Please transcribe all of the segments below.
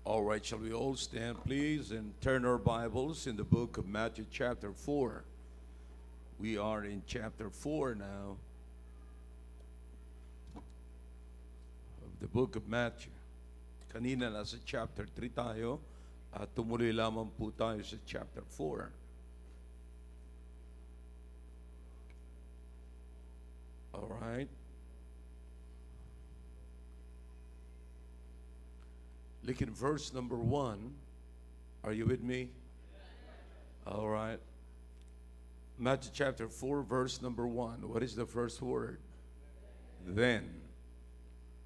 All right, shall we all stand, please, and turn our Bibles in the book of Matthew, chapter 4. We are in chapter 4 now of the book of Matthew. Kanina nasa chapter 3 tayo at tumuloy lamang po tayo sa chapter 4. All right. Look in verse number 1. Are you with me? All right. Matthew chapter 4, verse number 1. What is the first word? Then.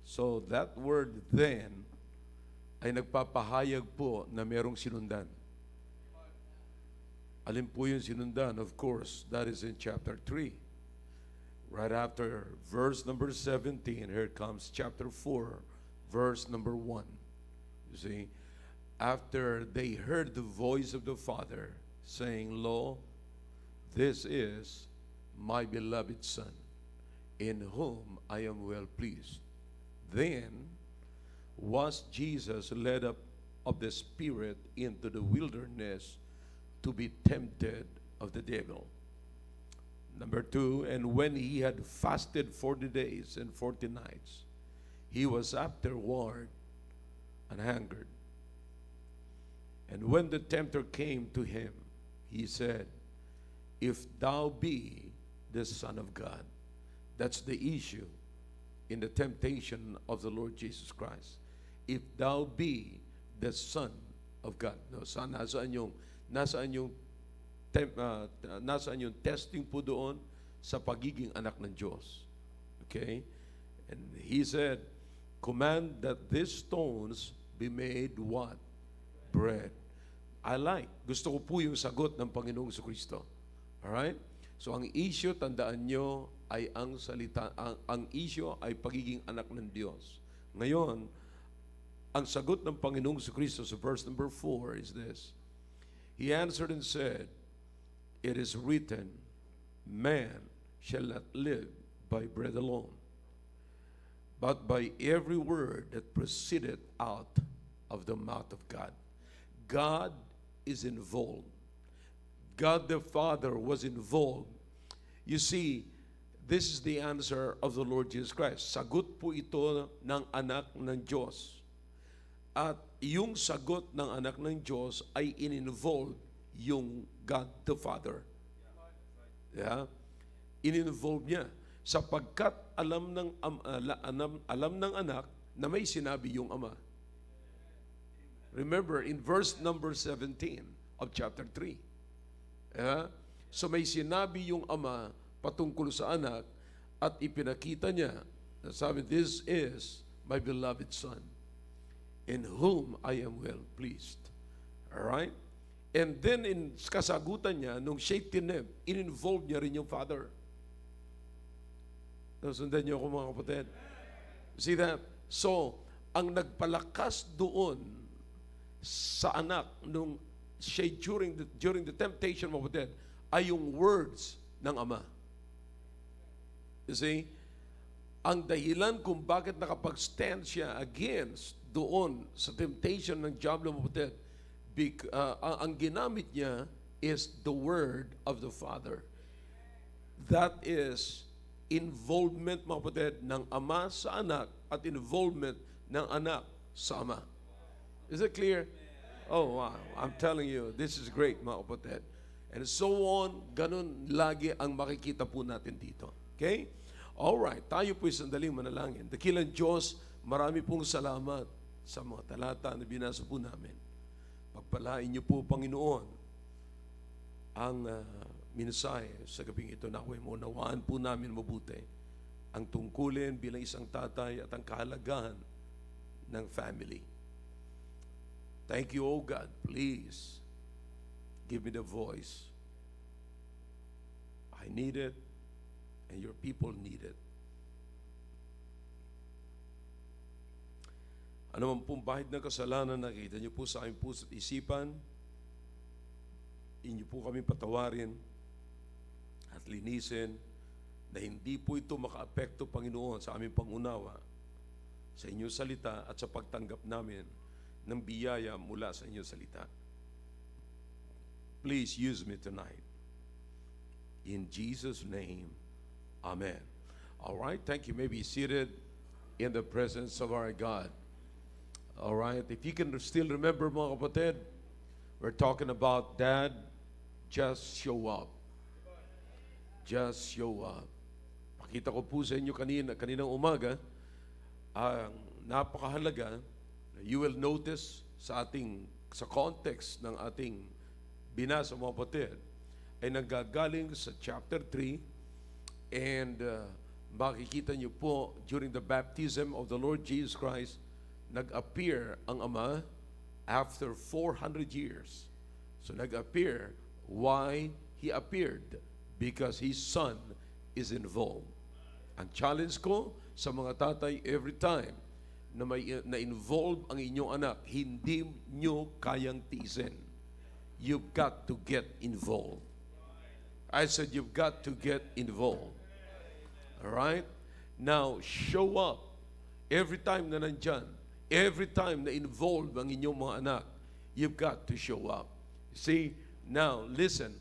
So that word then ay nagpapahayag po na merong sinundan. Alin po yung sinundan? Of course, that is in chapter 3. Right after verse number 17, here comes chapter 4, verse number 1. You see, after they heard the voice of the Father saying, Lo, this is my beloved Son, in whom I am well pleased. Then was Jesus led up of the Spirit into the wilderness to be tempted of the devil. Number 2, and when he had fasted 40 days and 40 nights, he was afterward and hungered. And when the tempter came to him, he said, If thou be the Son of God. That's the issue in the temptation of the Lord Jesus Christ. If thou be the Son of God. No, son, nasaan yung testing po doon sa pagiging anak ng Diyos. Okay? And he said, command that these stones be made what? Bread. I like. Gusto ko po yung sagot ng Panginoong Jesucristo. Alright? So ang issue, tandaan nyo, ay ang salita, ang issue ay pagiging anak ng Diyos. Ngayon, ang sagot ng Panginoong Jesucristo sa verse number 4 is this. He answered and said, It is written, man shall not live by bread alone, but by every word that proceedeth out of the mouth of God. God is involved. God the Father was involved. You see, this is the answer of the Lord Jesus Christ. Sagot po ito ng anak ng Diyos. At yung sagot ng anak ng Diyos ay in-involve yung God the Father. Yeah? In-involve niya. Sapagkat alam ng anak na may sinabi yung ama. Remember, in verse number 17 of chapter 3. Yeah? So may sinabi yung ama patungkol sa anak at ipinakita niya. Sabi, this is my beloved Son, in whom I am well pleased. Alright? And then in kasagutan niya, nung siya'y tineb, in-involve niya rin yung Father. Nasundan niyo ako mga kapatid. See that? So, ang nagpalakas doon sa anak nung siya during the temptation mga kapatid ay yung words ng ama. You see? Ang dahilan kung bakit nakapag-stand siya against doon sa temptation ng diablo mga kapatid, ang ginamit niya is the word of the Father. That is involvement mga kapatid ng ama sa anak at involvement ng anak sa ama. Is it clear? Oh, wow. I'm telling you, this is great mga kapatid. And so on, ganun lagi ang makikita po natin dito. Okay? Alright, tayo po'y sandaling manalangin. Dakilang Diyos, marami pong salamat sa mga talata na binasa po namin. Pagpalain niyo po, Panginoon, ang mensahe sa gabing ito na unawaan po namin mabuti ang tungkulin bilang isang tatay at ang kahalagahan ng family. Thank you, oh God. Please, give me the voice. I need it, and your people need it. Ano man pong bahid ng kasalanan nakita niyo po sa aming puso at isipan, inyo po kami patawarin at linisin na hindi po ito makaapekto, Panginoon, sa aming pangunawa sa inyong salita at sa pagtanggap namin ng biyaya mula sa inyong salita. Please use me tonight. In Jesus' name, amen. All right, thank you. You may be seated in the presence of our God. All right, if you can still remember, mga kapatid, we're talking about Dad, just show up. Just show up. Pakita ko po sa inyo kaninang umaga, ang napakahalaga, you will notice sa context ng ating binasa, mga kapatid, ay nanggagaling sa chapter 3, and makikita niyo po, during the baptism of the Lord Jesus Christ, nag-appear ang Ama after 400 years. So nag-appear. Why He appeared? Because His Son is involved. Ang challenge ko sa mga tatay, every time na may na-involve ang inyong anak, hindi nyo kayang tiisin. You've got to get involved. I said you've got to get involved. All right? Now, show up every time na nandyan. Every time na involved ang inyong mga anak, you've got to show up. See, now, listen.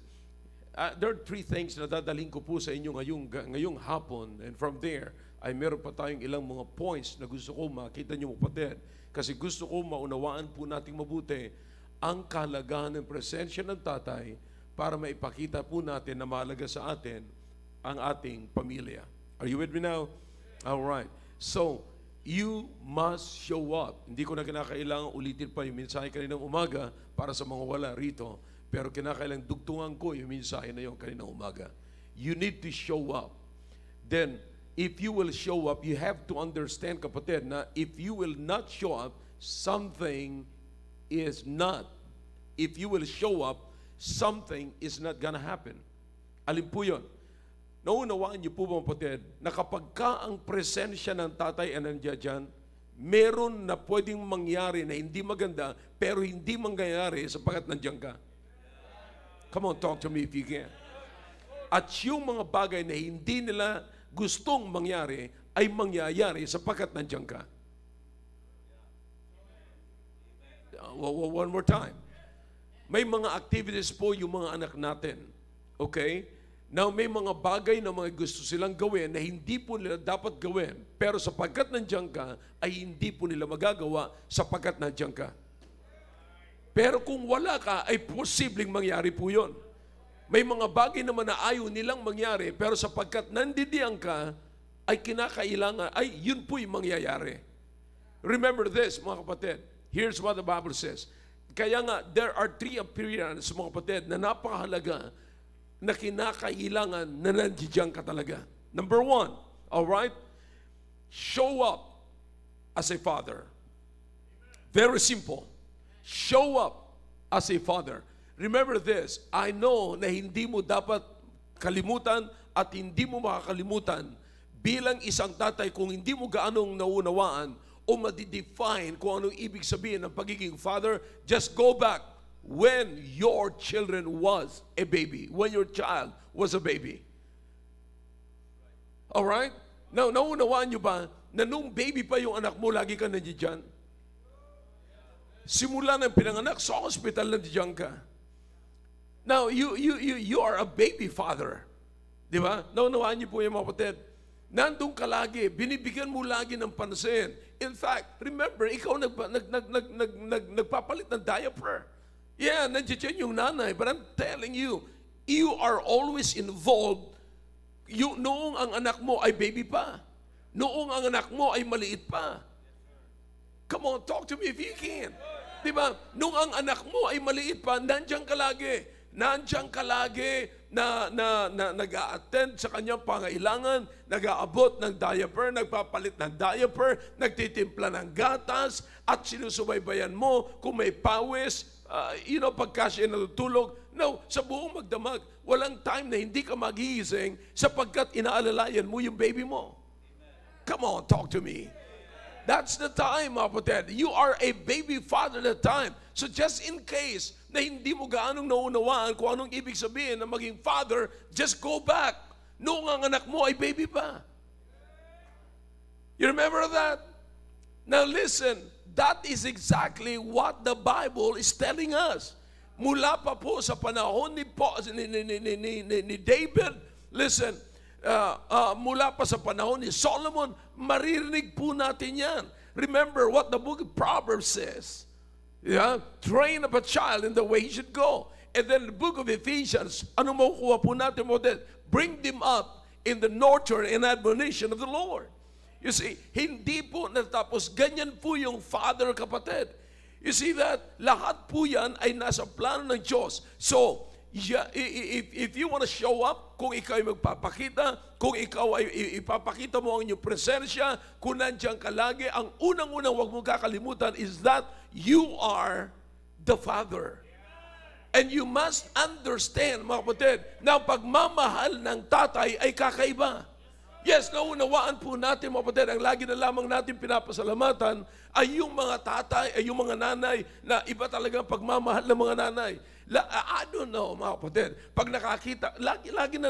There are 3 things na dadaling ko po sa inyo ngayong hapon, and from there, ay meron pa tayong ilang mga points na gusto ko makita nyo, kapatid. Kasi gusto ko maunawaan po nating mabuti ang kahalagahan ng presensya ng tatay para maipakita po natin na mahalaga sa atin ang ating pamilya. Are you with me now? All right. So, you must show up. Hindi ko na kinakailangan ulitin pa yung mensahe kaninang umaga para sa mga wala rito. Pero kinakailangan dugtungan ko yung mensahe na yung kaninang umaga. You need to show up. Then, if you will show up, you have to understand, kapatid, na if you will not show up, something is not. If you will show up, something is not gonna happen. Alin po yun? Naunawaan niyo po mga kapatid, na kapag ka ang presensya ng tatay ay nandiyan dyan, meron na pwedeng mangyari na hindi maganda, pero hindi mangyayari sapagkat nandiyan ka. Come on, talk to me if you can. At yung mga bagay na hindi nila gustong mangyari, ay mangyayari sapagkat nandiyan ka. One more time. May mga activities po yung mga anak natin. Okay? Now, may mga bagay na mga gusto silang gawin na hindi po nila dapat gawin. Pero sapagkat nandiyan ka, ay hindi po nila magagawa sapagkat nandiyan ka. Pero kung wala ka, ay posibleng mangyari po yun. May mga bagay naman na ayaw nilang mangyari, pero sapagkat nandidiyan ka, ay kinakailangan, ay yun po yung mangyayari. Remember this, mga kapatid. Here's what the Bible says. Kaya nga, there are 3 appearances, mga kapatid, na napakahalaga na kinakailangan na nandiyan ka talaga. Number 1, all right? Show up as a father. Very simple. Show up as a father. Remember this, I know na hindi mo dapat kalimutan at hindi mo makakalimutan bilang isang tatay kung hindi mo gaanong naunawaan o madidefine kung anong ibig sabihin ng pagiging father. Just go back when your children was a baby, when your child was a baby. Alright? Now, naunawaan nyo ba na nung baby pa yung anak mo, lagi ka nandiyan? Simula ng pinanganak, sa hospital nandiyan ka. Now, you are a baby father. Di ba? Naunawaan niyo po yung mga kapatid. Nandun ka lagi, binibigyan mo lagi ng pansin. In fact, remember, ikaw nagpapalit ng diaper. Yeah, nandiyan yung nanay. But I'm telling you, you are always involved. Noong ang anak mo ay baby pa. Noong ang anak mo ay maliit pa. Come on, talk to me if you can. Diba? Nung ang anak mo ay maliit pa, nandiyan ka lagi. Nandiyan ka lagi na nag-a-attend sa kanyang pangailangan, nag-aabot ng diaper, nagpapalit ng diaper, nagtitimpla ng gatas, at sinusubaybayan mo kung may pawis, pagka siya natutulog. No, sa buong magdamag, walang time na hindi ka magigising sapagkat inaalalayan mo yung baby mo. Come on, talk to me. That's the time, mga kapatid. You are a baby father at that time. So just in case na hindi mo gaanong naunawaan kung anong ibig sabihin na maging father, just go back. Noong ang anak mo ay baby pa. You remember that? Now listen, that is exactly what the Bible is telling us. Mula pa po sa panahon ni David, listen, mula pa sa panahon ni Solomon, maririnig po natin yan. Remember what the book of Proverbs says. Yeah? Train up a child in the way he should go. And then the book of Ephesians, ano makukuha po natin mo din? Bring them up in the nurture and admonition of the Lord. You see, hindi po natapos. Ganyan po yung father, kapatid. You see that? Lahat po yan ay nasa plano ng Diyos. So, if you want to show up, kung ikaw ay magpapakita, kung ikaw ay ipapakita mo ang inyong presensya, kung nandiyan ka lagi, ang unang-unang huwag mong kakalimutan is that you are the Father. And you must understand, mga kapatid, na ang pagmamahal ng tatay ay kakaiba. Yes, naunawaan po natin, mga kapatid, ang lagi na lamang natin pinapasalamatan ay yung mga tatay, ay yung mga nanay, na iba talagang pagmamahal ng mga nanay. I don't know, mga kapatid, pag nakakita, lagi na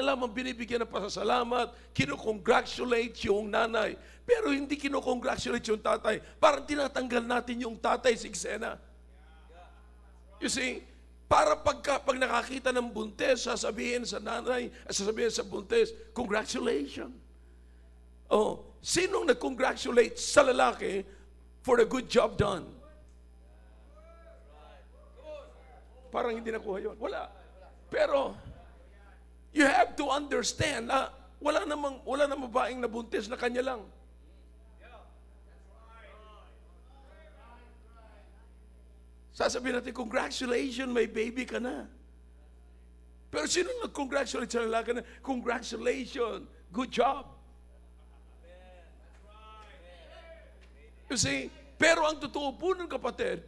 lamang binibigyan ng pasasalamat, kinukongratulate yung nanay. Pero hindi kinukongratulate yung tatay. Parang tinatanggal natin yung tatay sa eksena. You see, para pag nakakita ng buntes, sasabihin sa nanay, sasabihin sa buntes, congratulations. Oh, sinong nag-congratulate sa lalaki for a good job done? Parang hindi nakuha yun. Wala. Pero, you have to understand na wala namang babaeng nabuntis na kanya lang. Sasabihin natin, congratulations, may baby ka na. Pero sino nag-congratulate sa lalaki na, congratulations, good job. You see, pero ang totoo po ng kapatid,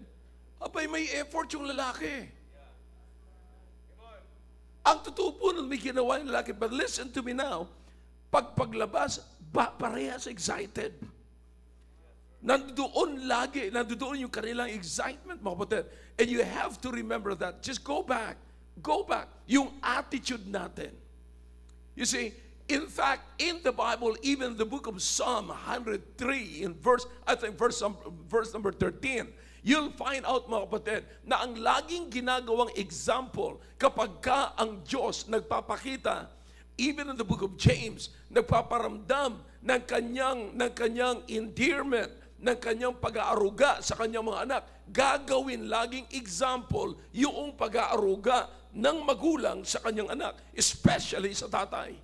abay may effort yung lalaki. Ang totoo po nun may ginawa yung lalaki. But listen to me now, paglabas, parehas excited. Nandoon yung kanilang excitement, mga kapatid. And you have to remember that. Just go back. Yung attitude natin. You see, in fact, in the Bible, even the book of Psalm 103, in verse number 13, you'll find out, mga kapatid, na ang laging ginagawang example kapag ka ang Diyos nagpapakita, even in the book of James, nagpaparamdam ng kanyang endearment, ng kanyang pag-aaruga sa kanyang mga anak, gagawin laging example yung pag-aaruga ng magulang sa kanyang anak, especially sa tatay.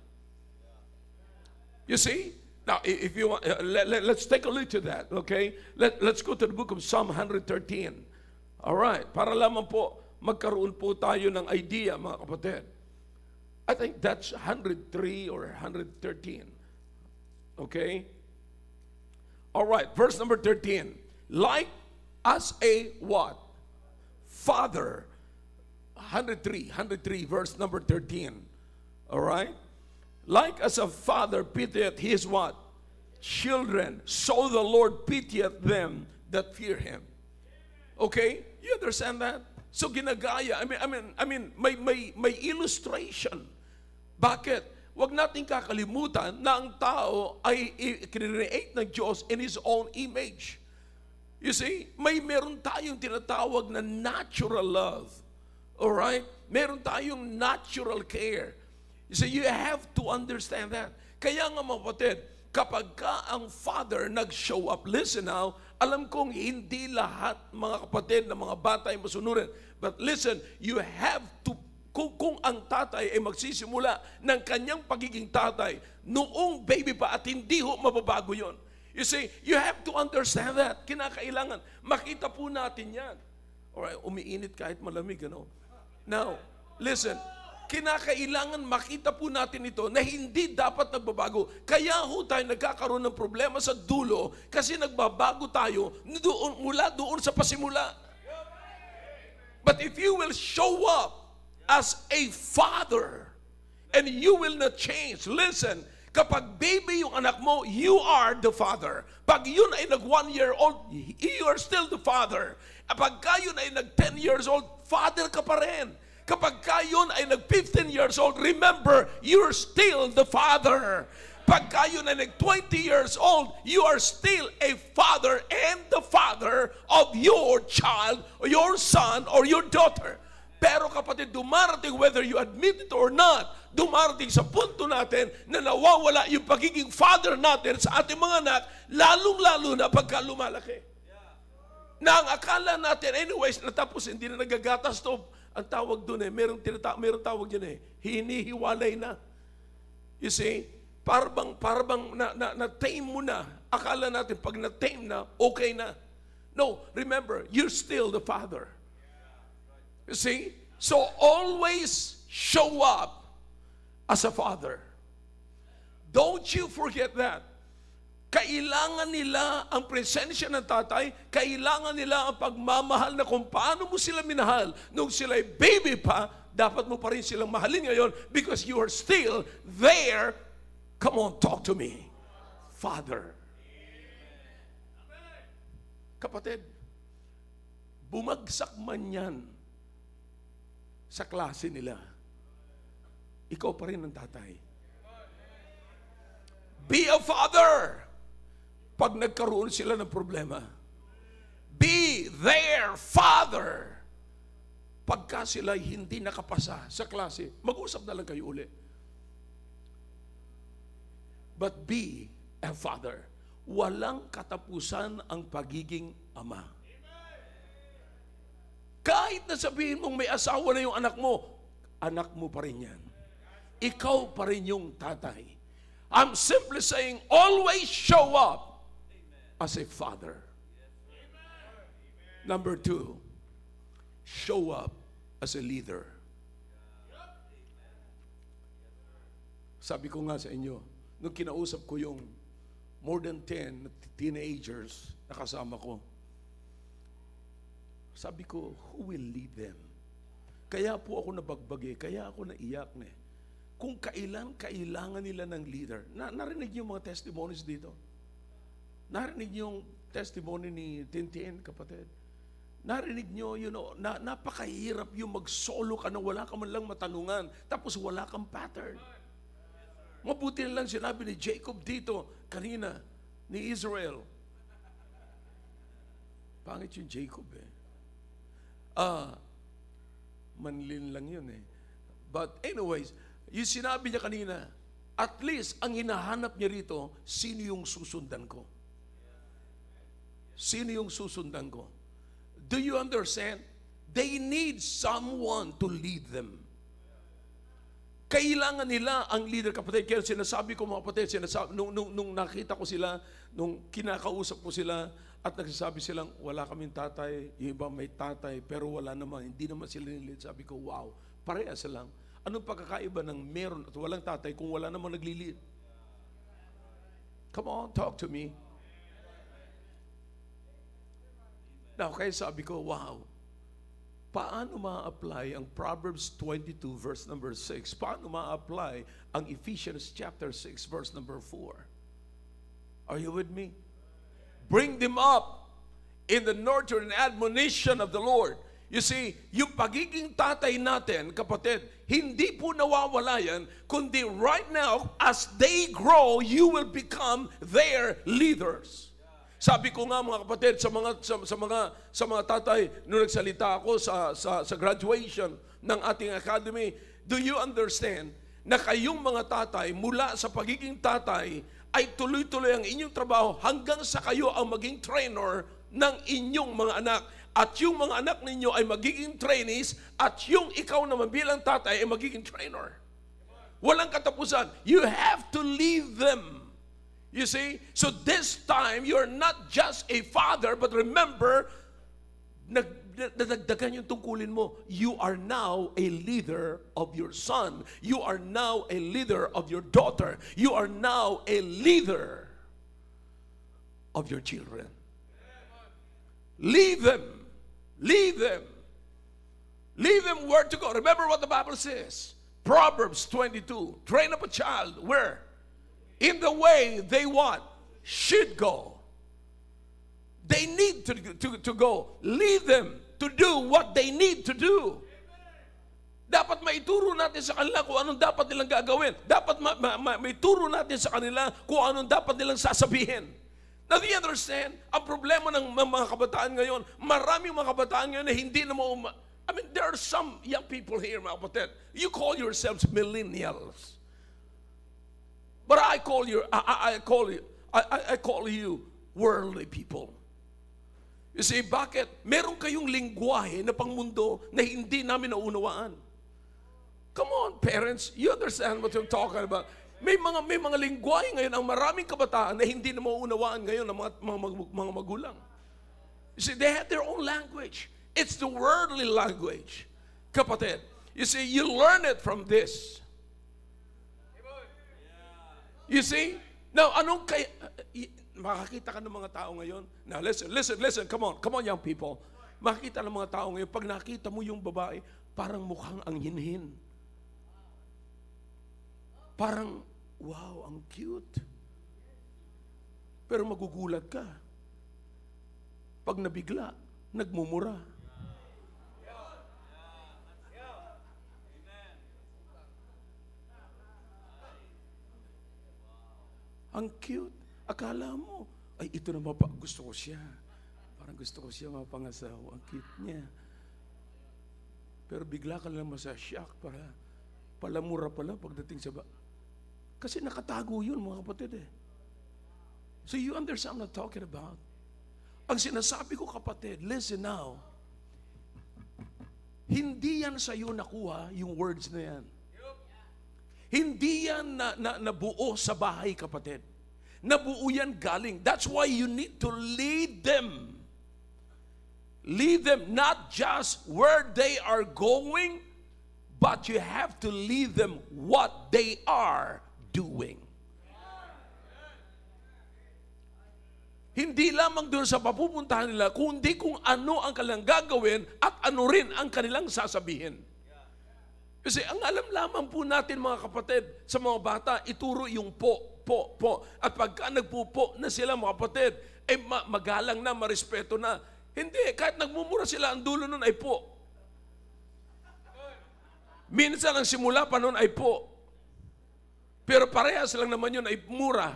You see? Now, if you want, let's take a look to that, okay? Let's go to the book of Psalm 113. All right, para lamang po magkaroon po tayo ng idea, mga kapatid. I think that's 103 or 113. Okay? All right, verse number 13. Like as a what? Father. 103, verse number 13. All right? Like as a father pitieth his what? Children, so the Lord pitieth them that fear him. Okay? You understand that? So ginagaya, I mean, may illustration. Bakit? Huwag nating kakalimutan na ang tao ay i-create ng Diyos in His own image. You see, meron tayong tinatawag na natural love. Alright? Meron tayong natural care. You see, you have to understand that. Kaya nga, mga kapatid, kapag ka ang father nag-show up, listen now, alam kong hindi lahat mga kapatid na mga bata ay masunurin. But listen, you have to, kung ang tatay ay magsisimula ng kanyang pagiging tatay noong baby pa at hindi ho mababago yon. You see, you have to understand that. Kinakailangan. Makita po natin yan. Alright, umiinit kahit malamig, ano? Now, listen, kinakailangan makita po natin ito na hindi dapat nagbabago. Kaya ho tayo nagkakaroon ng problema sa dulo kasi nagbabago tayo mula doon sa pasimula. But if you will show up as a father, and you will not change. Listen, kapag baby yung anak mo, you are the father. Pag yun ay nag 1 year old, you are still the father. Kapag yun ay nag 10 years old, father ka pa rin. Kapag yun ay nag 15 years old, remember, you're still the father. Pag kayo na 20 years old, you are still a father and the father of your child, or your son, or your daughter. Pero kapatid, dumarating, whether you admit it or not, dumarating sa punto natin na nawawala yung pagiging father natin sa ating mga anak, lalong-lalo na pagka lumalaki. Na ang akala natin, anyways, natapos, hindi na nagagatas to. Ang tawag doon merong tawag dyan hinihiwalay na. You see, parang na-tame mo na. Akala natin, pag na-tame na, okay na. No, remember, you're still the father. You see? So always show up as a father. Don't you forget that. Kailangan nila ang presensya ng tatay, kailangan nila ang pagmamahal na kung paano mo sila minahal nung sila'y baby pa, dapat mo pa rin silang mahalin ngayon because you are still there. Come on, talk to me. Father. Kapatid, bumagsak man yan sa klase nila, ikaw pa rin ang tatay. Be a father. Pag nagkaroon sila ng problema, be their father. Pagka sila hindi nakapasa sa klase, mag-usap na lang kayo uli. But be a father. Walang katapusan ang pagiging ama. Kahit na sabihin mong may asawa na yung anak mo pa rin yan. Ikaw pa rin yung tatay. I'm simply saying, always show up as a father. Number 2, show up as a leader. Sabi ko nga sa inyo, nung kinausap ko yung more than 10 teenagers na kasama ko, sabi ko, who will lead them? Kaya po ako nabagbagi, kaya ako naiyak na kung kailangan nila ng leader. Narinig niyo mga testimonies dito? Narinig niyo yung testimony ni Tintin, kapatid? Narinig niyo, napakahirap yung mag-solo ka na wala ka man lang matanungan, tapos wala kang pattern. Mabuti na lang sinabi ni Jacob dito, kanina, ni Israel. Pangit yung Jacob manlin lang yun But anyways, yung sinabi niya kanina, at least ang hinahanap niya rito, sino yung susundan ko? Sino yung susundan ko? Do you understand? They need someone to lead them. Kailangan nila ang leader, kapatid. Kaya sinasabi ko mga kapatid, nung nakita ko sila, nung kinakausap ko sila, at nagsasabi silang, wala kaming tatay, yung iba may tatay, pero wala naman, hindi naman sila nilid. Sabi ko, wow, parehas lang. Anong pagkakaiba ng meron at walang tatay kung wala namang naglilid? Come on, talk to me. Now, kaya sabi ko, wow, paano ma-apply ang Proverbs 22 verse number 6? Paano ma-apply ang Ephesians chapter 6 verse number 4? Are you with me? Bring them up in the nurture and admonition of the Lord. You see, yung pagiging tatay natin, kapatid, hindi po nawawala yan, kundi right now, as they grow, you will become their leaders. Sabi ko nga mga kapatid, sa mga tatay, nung nagsalita ako sa graduation ng ating academy, do you understand na kayong mga tatay, mula sa pagiging tatay, ay tuloy-tuloy ang inyong trabaho hanggang sa kayo ang maging trainer ng inyong mga anak. At yung mga anak ninyo ay magiging trainees at yung ikaw naman bilang tatay ay magiging trainer. Walang katapusan. You have to leave them. You see? So this time, you're not just a father, but remember, nadagdagan yung tungkulin mo. You are now a leader of your son. You are now a leader of your daughter. You are now a leader of your children. Leave them. Leave them. Leave them where to go. Remember what the Bible says. Proverbs 22. Train up a child. Where? In the way they what? Should go. They need to go. Leave them to do what they need to do. Dapat maituro natin sa kanila kung anong dapat nilang gagawin. Dapat maituro natin sa kanila kung anong dapat nilang sasabihin. Now, do you understand? Ang problema ng mga kabataan ngayon, maraming mga kabataan ngayon na hindi na I mean, there are some young people here, mga kapatid. You call yourselves millennials. But I call you worldly people. You see, bakit? Meron kayong lingwahe na pangmundo na hindi namin naunawaan. Come on, parents, you understand what I'm talking about. May mga lingwahe ngayon ang maraming kabataan na hindi na mauunawaan ngayon ng mga magulang. You see, they have their own language. It's the worldly language. Kapatid, you see, you learn it from this. You see? Now, makakita ka ng mga tao ngayon. Now, listen, come on, young people. Makikita ng mga tao ngayon, pag nakita mo yung babae, parang mukhang ang hinhin. Parang, wow, ang cute. Pero magugulat ka. Pag nabigla, nagmumura. Ang cute. Akala mo, ay ito na gusto ko siya. Parang gusto ko siya mapangasawa. Ang cute niya. Pero bigla ka lang masashock para palamura pala pagdating sa kasi nakatago yun, mga kapatid eh. So you understand what I'm talking about? Ang sinasabi ko, kapatid, listen now. Hindi yan sa'yo nakuha yung words na yan. Hindi yan nabuo sa bahay, kapatid. Nabuo yan galing. That's why you need to lead them. Lead them not just where they are going, but you have to lead them what they are doing. Hindi lamang doon sa papupuntahan nila, kundi kung ano ang kanilang gagawin at ano rin ang kanilang sasabihin. Kasi ang alam lamang po natin, mga kapatid, sa mga bata, ituro yung po. At pagka nagpupo na sila, mga kapatid, magalang na, marespeto na. Hindi, kahit nagmumura sila, ang dulo nun ay po. Minsan ang simula pa nun ay po. Pero parehas lang naman yun ay mura.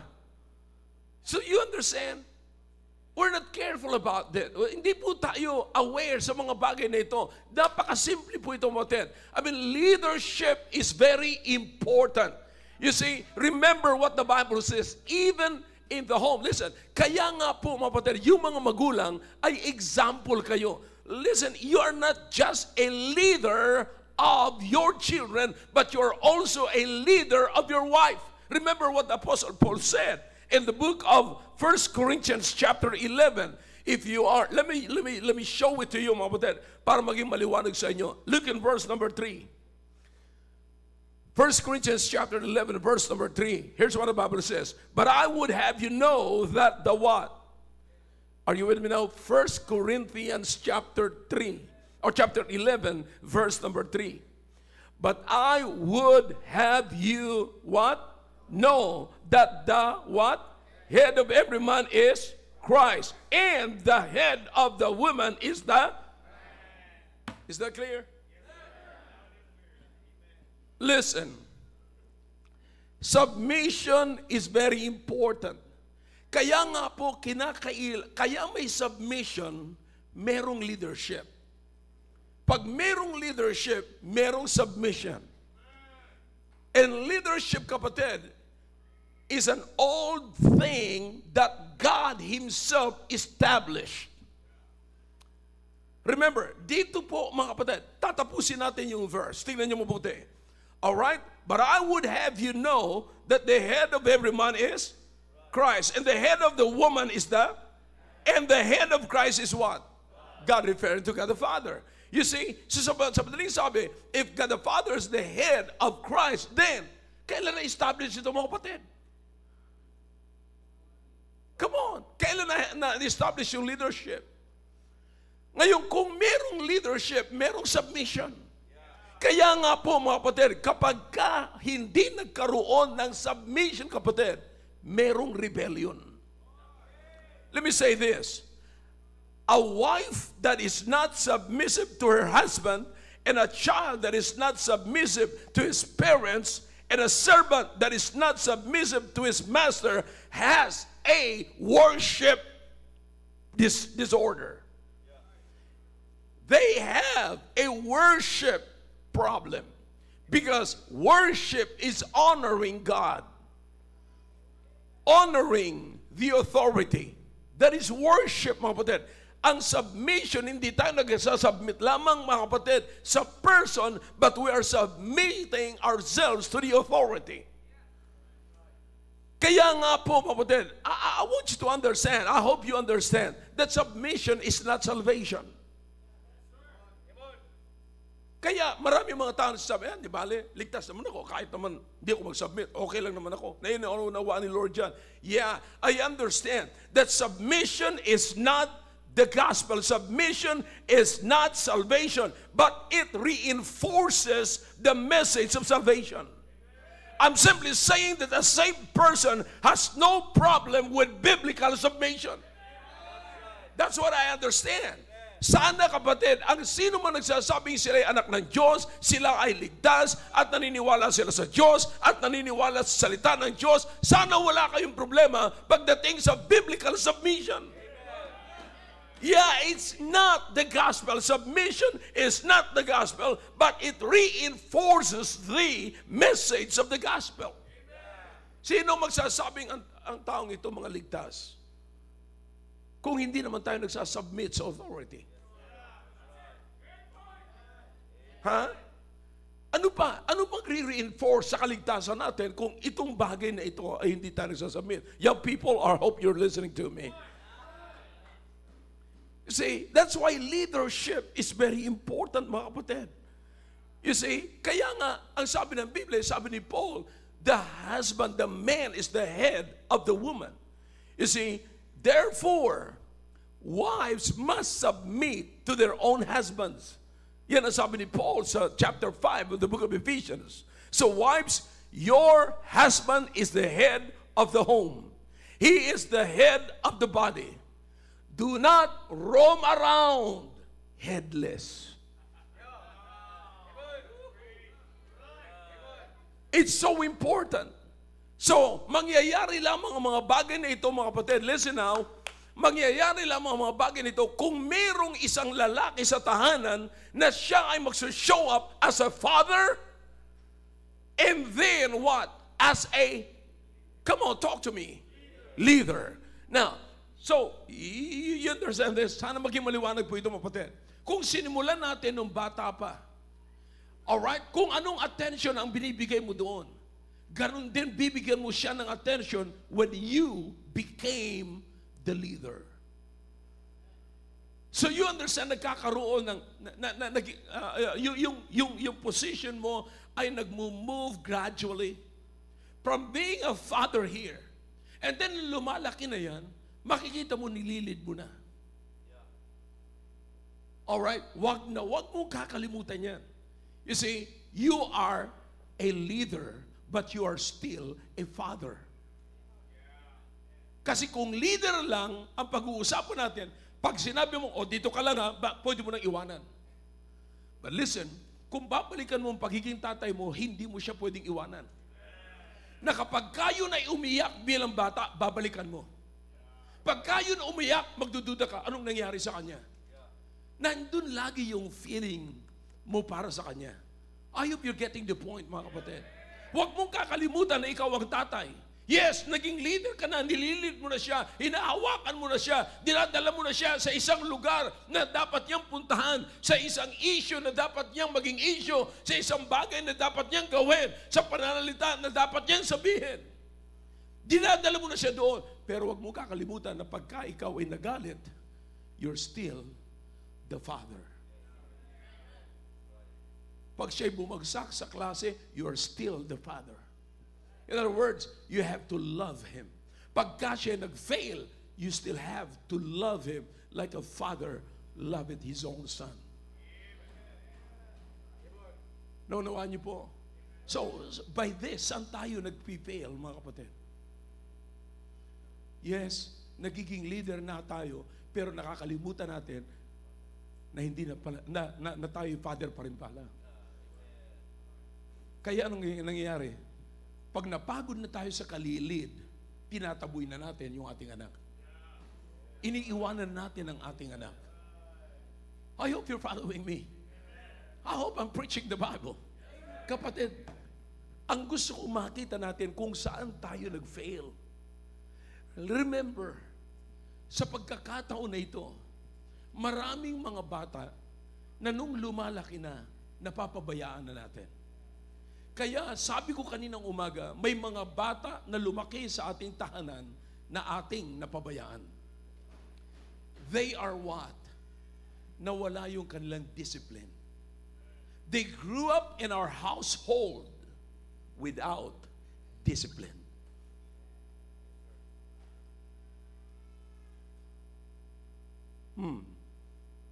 So you understand? We're not careful about that. Hindi po tayo aware sa mga bagay na ito. Napakasimple po ito, mga. I mean, leadership is very important. You see, remember what the Bible says, even in the home. Listen, kaya nga po, mga kapatid, yung mga magulang ay example kayo. Listen, you are not just a leader of your children, but you are also a leader of your wife. Remember what the Apostle Paul said in the book of 1 Corinthians chapter 11. If you are, let me show it to you, mga kapatid, para maging maliwanag sa inyo. Look in verse number 3. 1 Corinthians chapter 11, verse number 3. Here's what the Bible says. But I would have you know that the what? Are you with me now? 1 Corinthians chapter 3, or chapter 11, verse number 3. But I would have you what? Know that the what? Head of every man is Christ. And the head of the woman is the? Is that clear? Listen, submission is very important. Kaya nga po, kaya may submission, merong leadership. Pag merong leadership, merong submission. And leadership, kapatid, is an old thing that God Himself established. Remember, dito po, mga kapatid, tatapusin natin yung verse. Tingnan nyo mabuti. Alright? But I would have you know that the head of every man is Christ. And the head of the woman is the? And the head of Christ is what? God, referring to God the Father. You see, so sa madaling sabi, if God the Father is the head of Christ, then, kailan na-establish ito, mga kapatid? Come on. Kailan na-establish yung leadership? Ngayon, kung merong leadership, merong submission. Kaya nga po, mga kapatid, kapag hindi nagkaroon ng submission, kapatid, merong rebellion. Let me say this. A wife that is not submissive to her husband and a child that is not submissive to his parents, and a servant that is not submissive to his master has a worship disorder. They have a worship problem because worship is honoring God, honoring the authority. That is worship, mga kapatid. Ang submission, hindi tayo nagsasubmit lamang, mga kapatid, sa person, but we are submitting ourselves to the authority. Kaya nga po, mga kapatid, I want you to understand, I hope you understand, that submission is not salvation. Kaya marami mga tao nagsasabi, di bale, ligtas naman ako, kahit naman hindi ako mag-submit, okay lang naman ako. Nainawaan ni Lord dyan. Yeah, I understand that submission is not the gospel. Submission is not salvation, but it reinforces the message of salvation. I'm simply saying that a saved person has no problem with biblical submission. That's what I understand. Sana, kapatid, ang sino man nagsasabing sila ay anak ng Diyos, sila ay ligtas at naniniwala sila sa Diyos at naniniwala sa salita ng Diyos, sana wala kayong problema pagdating sa biblical submission. Yeah, it's not the gospel. Submission is not the gospel, but it reinforces the message of the gospel. Sino magsasabing ang taong ito mga ligtas? Kung hindi naman tayo nagsasubmit sa authority. Ha? Ano pa? Ano pang re-reinforce sa kaligtasan natin kung itong bagay na ito ay hindi tayo nagsasubmit? Young people, I hope you're listening to me. You see, that's why leadership is very important, mga kapatid. You see, kaya nga, ang sabi ng Biblia, sabi ni Paul, the husband, the man is the head of the woman. You see, therefore, wives must submit to their own husbands. Yan ang sabi ni Paul sa chapter 5 of the book of Ephesians. So wives, your husband is the head of the home. He is the head of the body. Do not roam around headless. It's so important. So, mangyayari lamang ang mga bagay na ito, mga kapatid. Listen now. Mangyayari lamang ang mga bagay na ito kung merong isang lalaki sa tahanan na siya ay mag-show up as a father and then what? As a, come on, talk to me, leader. Now, so, you understand this? Sana maging maliwanag po ito, mga kapatid. Kung sinimulan natin nung bata pa, alright, kung anong attention ang binibigay mo doon, ganun din bibigyan mo siya ng attention when you became the leader. So you understand, nagkakaroon ng, yung position mo ay nagmo-move gradually from being a father here. And then lumalaki na yan, makikita mo, nililid mo na. Alright? Wag mo kakalimutan yan. You see, you are a leader, but you are still a father. Kasi kung leader lang ang pag-uusapan natin, pag sinabi mo, dito ka lang ha, pwede mo nang iwanan. But listen, kung babalikan mo ang pagiging tatay mo, hindi mo siya pwedeng iwanan. Na kapag kayo na umiyak bilang bata, babalikan mo. Pagka yun umiyak, magdududa ka, anong nangyari sa kanya? Nandun lagi yung feeling mo para sa kanya. I hope you're getting the point, mga kapatid. Huwag mong kakalimutan na ikaw ang tatay. Yes, naging leader ka na, nililid mo na siya, hinahawakan mo na siya, dinadala mo na siya sa isang lugar na dapat niyang puntahan, sa isang issue na dapat niyang maging issue, sa isang bagay na dapat niyang gawin, sa pananalita na dapat niyang sabihin. Dinadala mo na siya doon. Pero huwag mo kakalimutan na pagka ikaw ay nagalit, you're still the father. Pag siya'y bumagsak sa klase, you're still the father. In other words, you have to love him. Pagka siya nag-fail, you still have to love him like a father loved his own son. Naunawaan niyo po? So, by this, saan tayo nag-fail, mga kapatid? Yes, nagiging leader na tayo, pero nakakalimutan natin na hindi na pala, na tayo father pa rin pala. Kaya anong nangyayari? Pag napagod na tayo sa kalilid, tinataboy na natin yung ating anak. Iniiwanan natin ang ating anak. I hope you're following me. I hope I'm preaching the Bible. Kapatid, ang gusto ko makita natin kung saan tayo nag-fail. Remember, sa pagkakataon na ito, maraming mga bata na nung lumalaki na, napapabayaan na natin. Kaya sabi ko kaninang umaga, may mga bata na lumaki sa ating tahanan na ating napabayaan. They are what? Nawala yung kanilang discipline. They grew up in our household without discipline.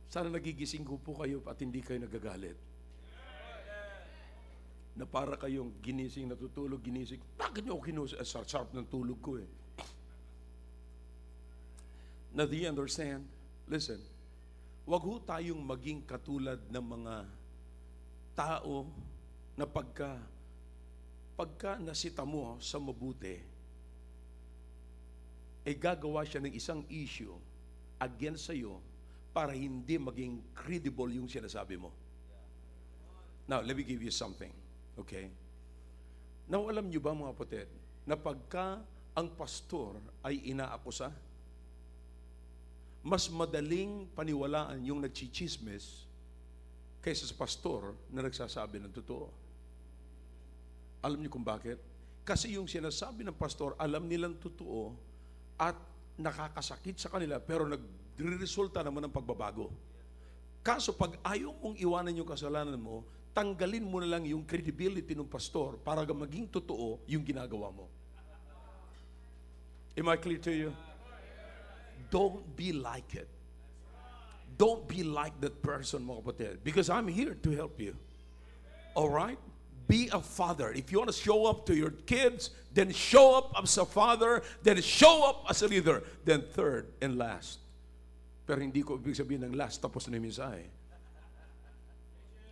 Sana nagigising ko po kayo at hindi kayo nagagalit. Na para kayong ginising, natutulog, ginising. Bakit niyo ako kinusap? Sarap ng tulog ko eh. Now, do you understand? Listen, wag ho tayong maging katulad ng mga tao na pagka nasita mo sa mabuti, gagawa siya ng isang issue against sa'yo para hindi maging credible yung sinasabi mo. Now, let me give you something. Okay? Now, alam nyo ba mga kapatid, na pagka ang pastor ay inaakusa, mas madaling paniwalaan yung nagchichismis kaysa sa pastor na nagsasabi ng totoo. Alam niyo kung bakit? Kasi yung sinasabi ng pastor, alam nilang totoo at nakakasakit sa kanila, pero nagre-resulta naman ng pagbabago. Kaso pag ayaw mong iwanan yung kasalanan mo, tanggalin mo na lang yung credibility ng pastor para maging totoo yung ginagawa mo. Am I clear to you? Don't be like it. Don't be like that person, mga kapatid. Because I'm here to help you. Alright? Be a father. If you want to show up to your kids, then show up as a father, then show up as a leader, then third and last. Pero hindi ko ibig sabihin ng last tapos na yung mensahe.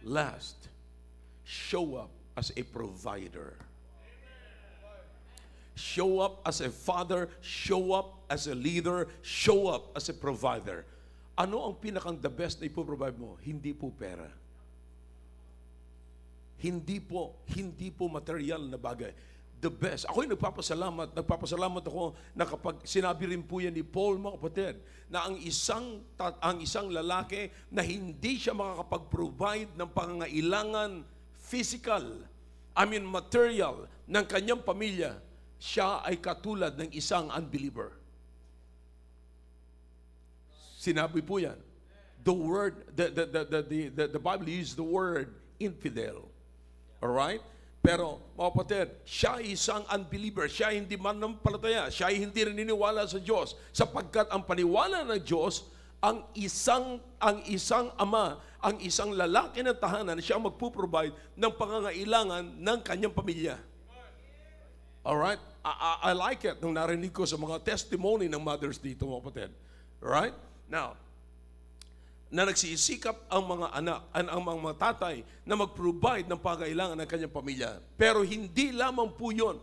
Last, show up as a provider. Show up as a father, show up as a leader, show up as a provider. Ano ang pinakang the best na ipoprovide mo? Hindi po pera. Hindi po material na bagay. The best. Ako'y nagpapasalamat ako na kapag sinabi rin po yan ni Paul, mga kapatid, na ang isang lalaki na hindi siya makakapag-provide ng pangangailangan physical, material ng kanyang pamilya, siya ay katulad ng isang unbeliever. Sinabi po yan. The Bible uses the word infidel. Alright? Pero, mga kapatid, siya ay isang unbeliever. Siya ay hindi manampalataya. Siya ay hindi rin niniwala sa Diyos. Sapagkat ang paniwala ng Diyos, ang isang ama, ang isang lalaki ng tahanan, siya ang magpuprovide ng pangangailangan ng kanyang pamilya. Alright? I like it nung narinig ko sa mga testimony ng mothers dito, mga kapatid. Alright? Now, na nagsisikap ang mga anak, ang mga tatay na mag-provide ng pangangailangan ng kanyang pamilya. Pero hindi lamang po yun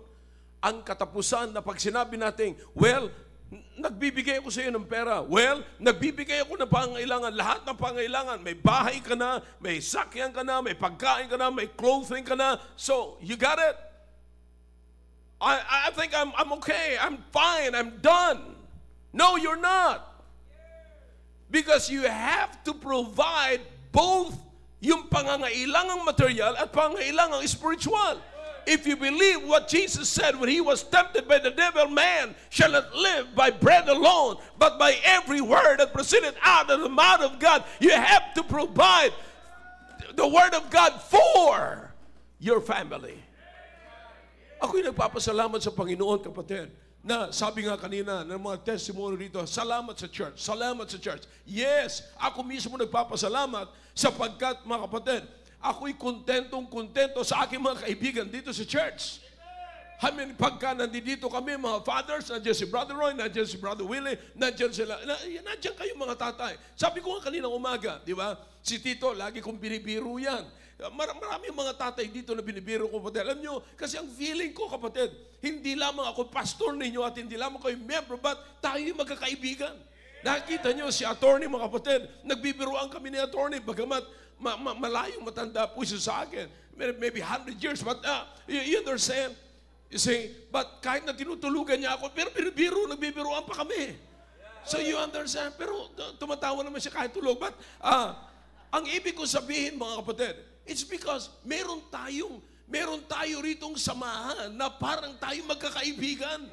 ang katapusan na pag sinabi natin, well, nagbibigay ako sa iyo ng pera. Well, nagbibigay ako ng pangangailangan. Lahat ng pangangailangan. May bahay ka na, may sakyan ka na, may pagkain ka na, may clothing ka na. So, you got it? I think I'm okay. I'm fine. I'm done. No, you're not. Because you have to provide both yung pangangailangang material at pangangailangang spiritual. If you believe what Jesus said when he was tempted by the devil, man shall not live by bread alone, but by every word that proceeded out of the mouth of God. You have to provide the word of God for your family. Ako'y nagpapasalamat sa Panginoon, kapatid, na sabi nga kanina ng mga testimony rito, salamat sa church, salamat sa church. Yes, ako mismo nagpapasalamat sapagkat, mga kapatid, ako'y kontento sa aking mga kaibigan dito sa church. Pagka nandito kami, mga fathers, nandiyan si Brother Roy, nandiyan si Brother Willie, nandiyan sila, nandiyan kayo mga tatay. Sabi ko nga kaninang umaga, di ba? Si Tito, lagi kong binibiro yan. Maraming mga tatay dito na binibiro ko, kapatid. Alam nyo, kasi ang feeling ko, kapatid, hindi lamang ako pastor ninyo at hindi lamang kayo member, but tayo yung magkakaibigan. Nakita nyo, si attorney, mga kapatid, nagbibiruan kami ni attorney, bagamat malayong matanda po siya sa akin. Maybe 100 years, but you understand? You see, but kahit na tinutulugan niya ako, pero nagbibiruan pa kami. So you understand? Pero tumatawa naman siya kahit tulog. But ang ibig ko sabihin, mga kapatid, it's because meron tayo ritong samahan na parang tayo magkakaibigan.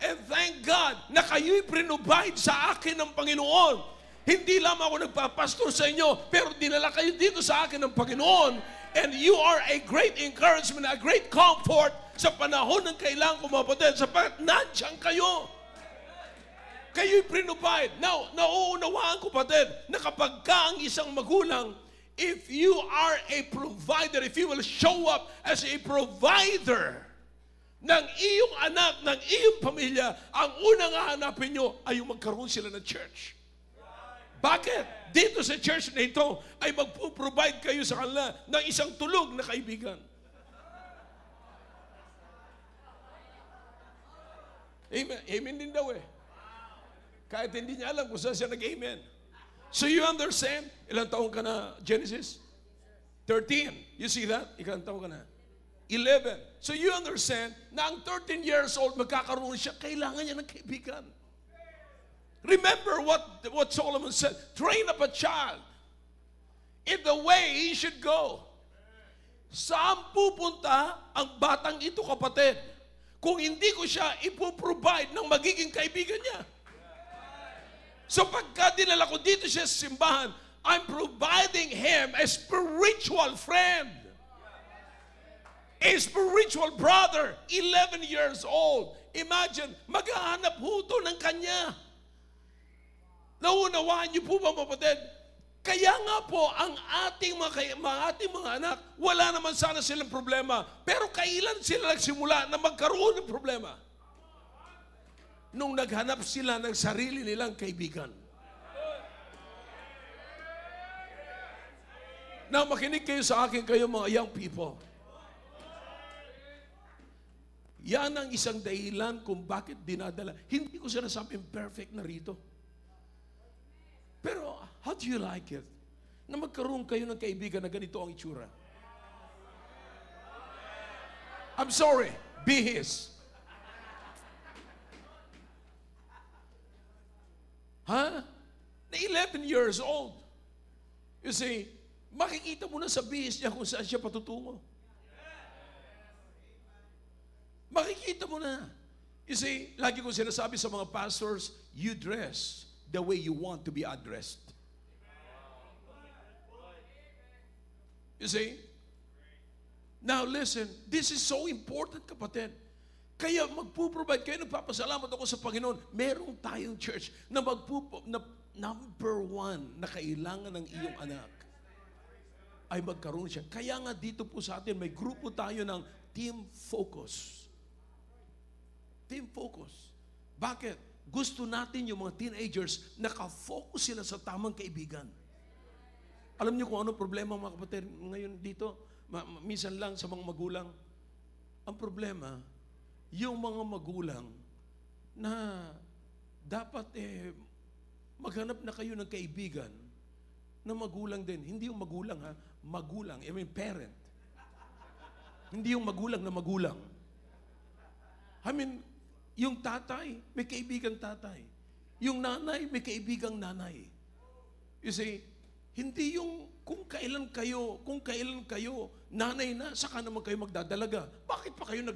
And thank God na kayo'y prinobide sa akin ng Panginoon. Hindi lamang ako nagpapastor sa inyo, pero dinala kayo dito sa akin ng Panginoon. And you are a great encouragement, a great comfort sa panahon ng kailangan ko, mga kapatid, sapagkat nandiyan kayo. Kayo'y prinobide. Now, nauunawaan ko, kapatid, na kapag ka ang isang magulang, if you are a provider, if you will show up as a provider ng iyong anak, ng iyong pamilya, ang unang hahanapin nyo ay yung magkaroon sila ng church. Bakit? Dito sa church na ito ay magpo-provide kayo sa kanila ng isang tulog na kaibigan. Amen. Amen din daw eh. Kahit hindi niya alam kung saan siya nag-amen. So you understand? Ilang taon ka na, Genesis? 13. You see that? Ilang taon ka na? 11. So you understand na ang 13 years old, magkakaroon siya, kailangan niya ng kaibigan. Remember what Solomon said, train up a child in the way he should go. Saan pupunta ang batang ito, kapatid? Kung hindi ko siya ipoprovide ng magiging kaibigan niya. So pagka dinala ko dito siya sa simbahan, I'm providing him a spiritual friend. A spiritual brother, 11 years old. Imagine, maghahanap huto ng kanya. Naunawaan niyo po ba, kapatid? Kaya nga po, ang ating mga anak, wala naman sana silang problema. Pero kailan sila nagsimula na magkaroon ng problema? Nung naghanap sila ng sarili nilang kaibigan. Now, makinig kayo sa akin, kayo mga young people. Yan ang isang dahilan kung bakit dinadala. Hindi ko sinasabing perfect na rito. Pero, how do you like it? Na magkaroon kayo ng kaibigan na ganito ang itsura. I'm sorry, be his. Ha? Na 11 years old. You see, makikita mo na sa bihis niya kung saan siya patutungo. Makikita mo na. You see, lagi ko sinasabi sa mga pastors, you dress the way you want to be addressed. You see? Now listen, this is so important, kapatid. Kaya magpo-provide kayo, nagpapasalamat ako sa Panginoon. Merong tayong church na number one na kailangan ng iyong anak ay magkaroon siya. Kaya nga dito po sa atin, may grupo tayo ng Team Focus. Team Focus. Bakit? Gusto natin yung mga teenagers, nakafocus sila sa tamang kaibigan. Alam niyo kung ano problema, mga kapatid, ngayon dito, minsan lang sa mga magulang. Ang problema, yung mga magulang na dapat maghanap na kayo ng kaibigan na magulang din. Hindi yung magulang ha, magulang, I mean parent. Hindi yung magulang na magulang. I mean, yung tatay, may kaibigang tatay. Yung nanay, may kaibigang nanay. You see, hindi yung kung kailan kayo, nanay na, saka naman kayo magdadalaga. Bakit pa kayo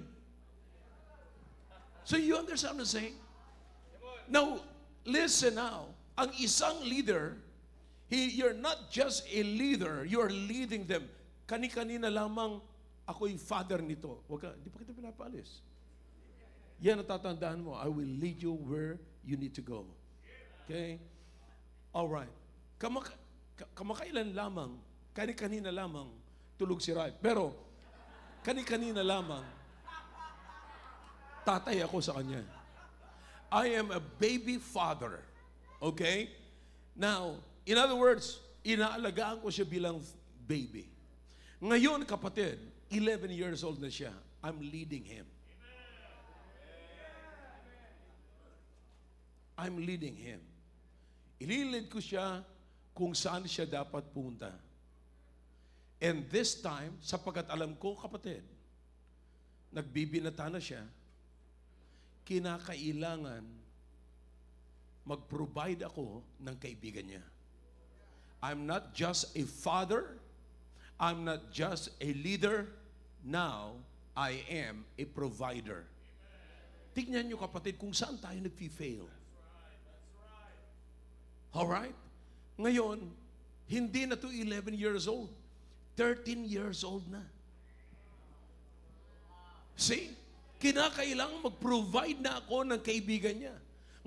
So you understand what I'm saying? Now, listen now. Ang isang leader, you're not just a leader, you're leading them. Kani-kanina lamang, ako'y father nito. Huwag ka, di pa kita pinapaalis. Yan ang tatandaan mo. I will lead you where you need to go. Okay? Alright. Kamakailan lamang, kani-kanina lamang, tulog si Rai. Pero, kani-kanina lamang, Tatay ako sa kanya. I am a baby father. Okay? Now, in other words, inaalagaan ko siya bilang baby. Ngayon, kapatid, 11 years old na siya. I'm leading him. I'm leading him. Ililid ko siya kung saan siya dapat punta. And this time, sapagkat alam ko, kapatid, nagbibinata na siya, kinakailangan mag-provide ako ng kaibigan niya. I'm not just a father, I'm not just a leader, now I am a provider. Tignan niyo kapatid kung saan tayo nag-fail. Alright? Ngayon, hindi na to 11 years old. 13 years old na. See? Kinakailangan mag-provide na ako ng kaibigan niya.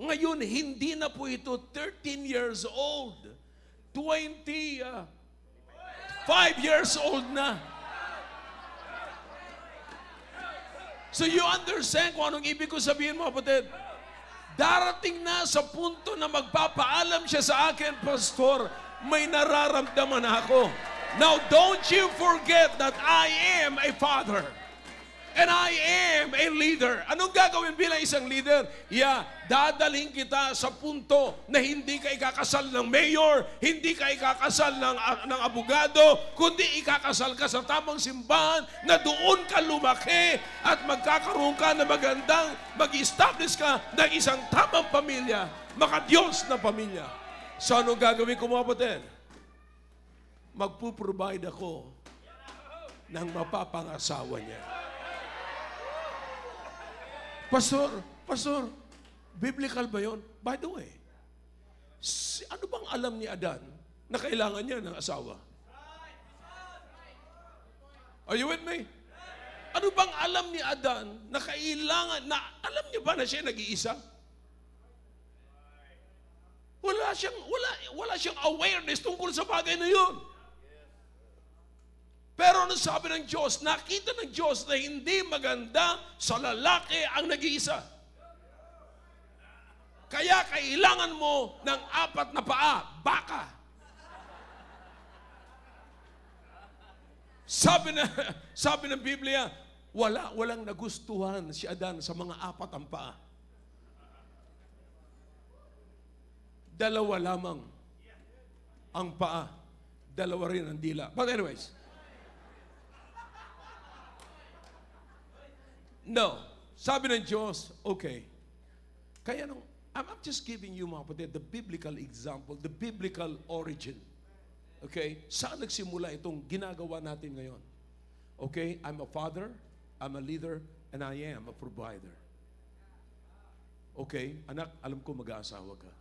Ngayon, hindi na po ito 13 years old. 25 years old na. So you understand kung anong ibig ko sabihin, mga kapatid? Darating na sa punto na magpapaalam siya sa akin, Pastor, may nararamdaman ako. Now, don't you forget that I am a father. And I am a leader. Anong gagawin bilang isang leader? Dadaling kita sa punto na hindi ka ikakasal ng mayor, hindi ka ikakasal ng abogado, kundi ikakasal ka sa tamang simbahan na doon ka lumaki at magkakaroon ka na magandang, mag-establish ka ng isang tamang pamilya, makadiyos na pamilya. So anong gagawin ko, mga kapatid? Magpuprovide ako ng mapapangasawa niya. Pastor, biblical ba yun? By the way, ano bang alam ni Adan na kailangan niya ng asawa? Are you with me? Ano bang alam ni Adan na kailangan, na alam niya ba na siya nag-iisa? Wala siyang awareness tungkol sa bagay na yun. Pero ano sabi ng Diyos? Nakita ng Diyos na hindi maganda sa lalaki ang nag-iisa. Kaya kailangan mo ng 4 na paa, baka. Sabi ng Biblia, walang nagustuhan si Adan sa mga 4 ang paa. 2 lamang ang paa, 2 rin ang dila. But anyways, no. Sabi ng Diyos, okay. Kaya I'm just giving you, mga kapatid, the biblical example, the biblical origin. Okay? Saan nagsimula itong ginagawa natin ngayon? Okay? I'm a father, I'm a leader, and I am a provider. Okay? Anak, alam ko mag-aasawa ka.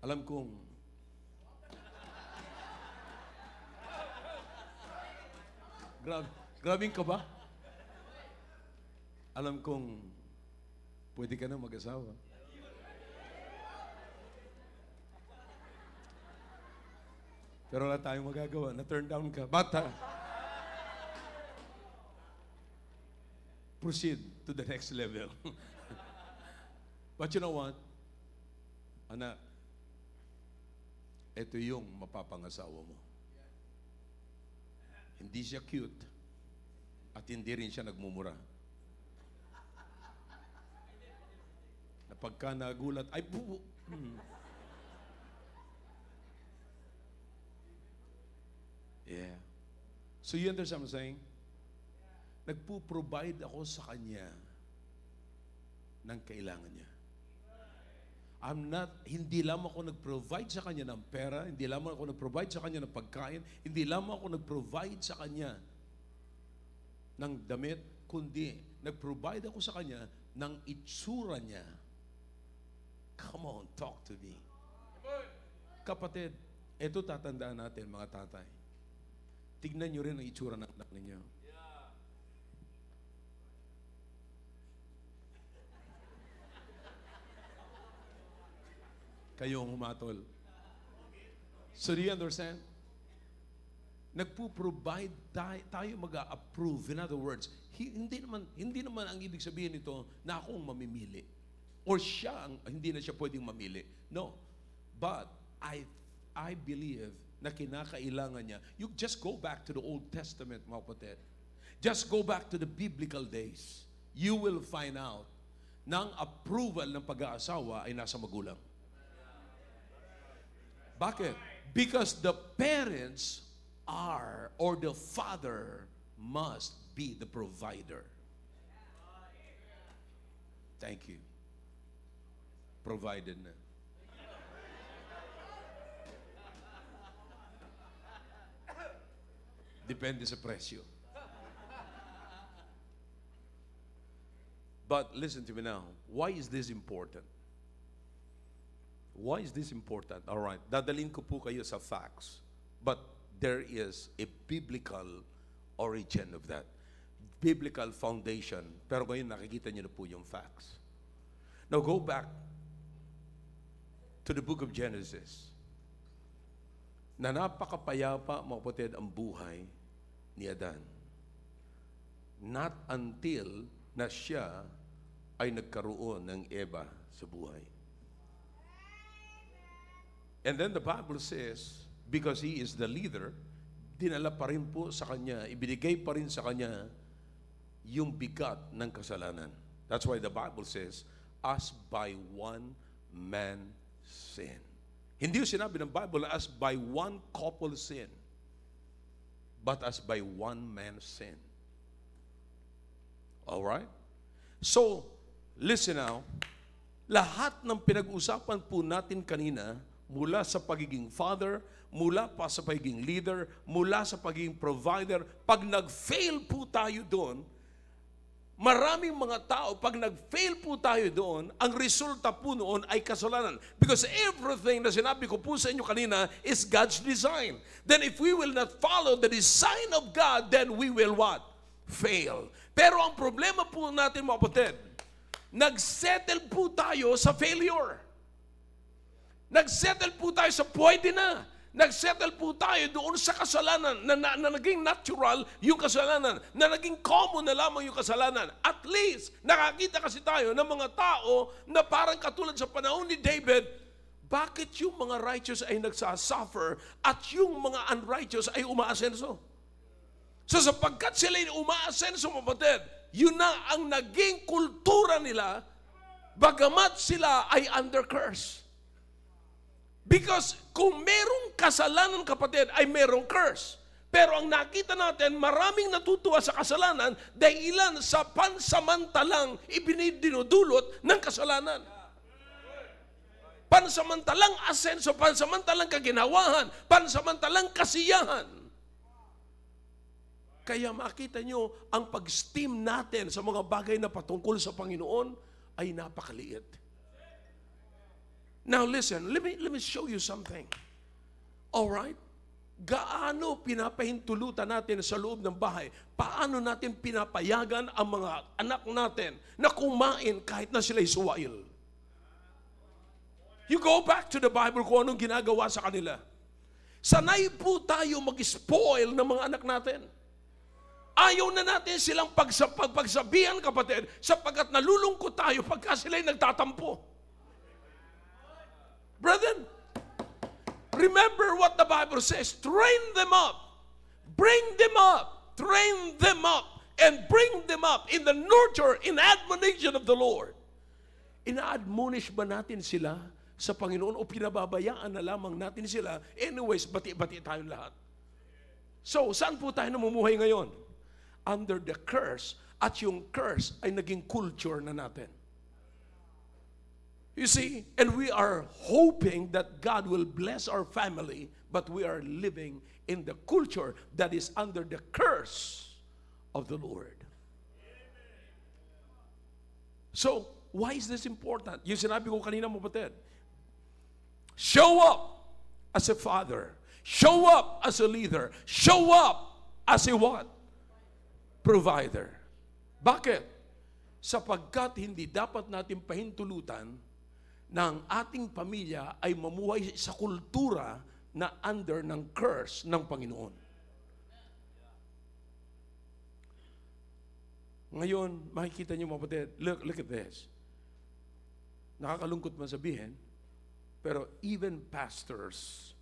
Alam kong Grabing ka ba? Alam kong pwede ka na mag-asawa. Pero wala tayong magagawa. Na-turn down ka. Bata. Proceed to the next level. But you know what? Anak, ito yung mapapangasawa mo. Hindi siya cute at hindi rin siya nagmumura. Na pagka nagulat, ay bubo. Yeah. So you understand what I'm saying? Nagpo-provide ako sa kanya ng kailangan niya. Hindi lamang ako nag-provide sa kanya ng pera, hindi lamang ako nag-provide sa kanya ng pagkain, hindi lamang ako nag-provide sa kanya ng damit, kundi nag-provide ako sa kanya ng itsura niya. Come on, talk to me. Kapatid, ito tatandaan natin, mga tatay. Tignan nyo rin ang itsura ng anak ninyo. Kayong humatol. So do you understand? nagpo-provide tayo mag-approve. In other words, hindi naman ang ibig sabihin nito na akong mamimili. Or siya, hindi na siya pwedeng mamili. No. But I believe na kinakailangan niya. You just go back to the Old Testament, mga kapatid. Just go back to the biblical days. You will find out na ang approval ng pag-aasawa ay nasa magulang. Bakit? Because the parents are, or the father must be the provider. Thank you. Provided na. Depende sa presyo. But listen to me now. Why is this important? Why is this important? All right. Dadalhin ko po kayo sa facts. But there is a biblical origin of that. Biblical foundation. Pero ngayon nakikita niyo na po yung facts. Now go back to the book of Genesis. Na napakapayapa, mga kapatid, ang buhay ni Adan. Not until na siya ay nagkaroon ng Eva sa buhay. And then the Bible says, because he is the leader, dinala pa rin po sa kanya, ibinigay pa rin sa kanya yung bigat ng kasalanan. That's why the Bible says, as by one man sin. Hindi yung sinabi ng Bible, as by one couple sin, but as by one man sin. Alright? So, listen now, lahat ng pinag-usapan po natin kanina, mula sa pagiging father, mula pa sa pagiging leader, mula sa pagiging provider, pag nag-fail po tayo doon, maraming mga tao, pag nag-fail po tayo doon, ang resulta po noon ay kasalanan. Because everything na sinabi ko po sa inyo kanina is God's design. Then if we will not follow the design of God, then we will what? Fail. Pero ang problema po natin, mga kapatid, nag-settle po tayo sa failure. Nag-settle po tayo sa pwede na. Nag-settle po tayo doon sa kasalanan na naging natural yung kasalanan, na naging common na lamang yung kasalanan. At least, nakakita kasi tayo ng mga tao na parang katulad sa panahon ni David, bakit yung mga righteous ay nagsasuffer at yung mga unrighteous ay umaasenso? So sapagkat sila ay umaasenso, kapatid, yun na ang naging kultura nila, bagamat sila ay under curse. Because kung merong kasalanan, kapatid, ay merong curse. Pero ang nakita natin, maraming natutuwa sa kasalanan dahilan sa pansamantalang ibinidinudulot ng kasalanan. Pansamantalang asenso, pansamantalang kaginawahan, pansamantalang kasiyahan. Kaya makita nyo, ang pag-esteem natin sa mga bagay na patungkol sa Panginoon ay napakaliit. Now listen, let me show you something. All right? Gaano pinapahintulutan natin sa loob ng bahay? Paano natin pinapayagan ang mga anak natin na kumain kahit na sila'y suwail? You go back to the Bible kung anong ginagawa sa kanila. Sanay po tayo mag-spoil ng mga anak natin. Ayaw na natin silang pagsabihan, kapatid, sapagkat nalulungkot tayo pagka sila'y nagtatampo. Brethren, remember what the Bible says. Train them up. Bring them up. Train them up. And bring them up in the nurture, in admonition of the Lord. Ina-admonish ba natin sila sa Panginoon o pinababayaan na lamang natin sila? Anyways, bati-bati tayong lahat. So, saan po tayo namumuhay ngayon? Under the curse. At yung curse ay naging culture na natin. You see, and we are hoping that God will bless our family, but we are living in the culture that is under the curse of the Lord. So, why is this important? Yung sinabi ko kanina, mga kapatid, show up as a father, show up as a leader, show up as a what? Provider. Bakit? Sapagkat hindi dapat natin pahintulutan na ang ating pamilya ay mamuhay sa kultura na under ng curse ng Panginoon. Ngayon, makikita niyo mga kapatid, look at this. Nakakalungkot man sabihin, pero even pastors,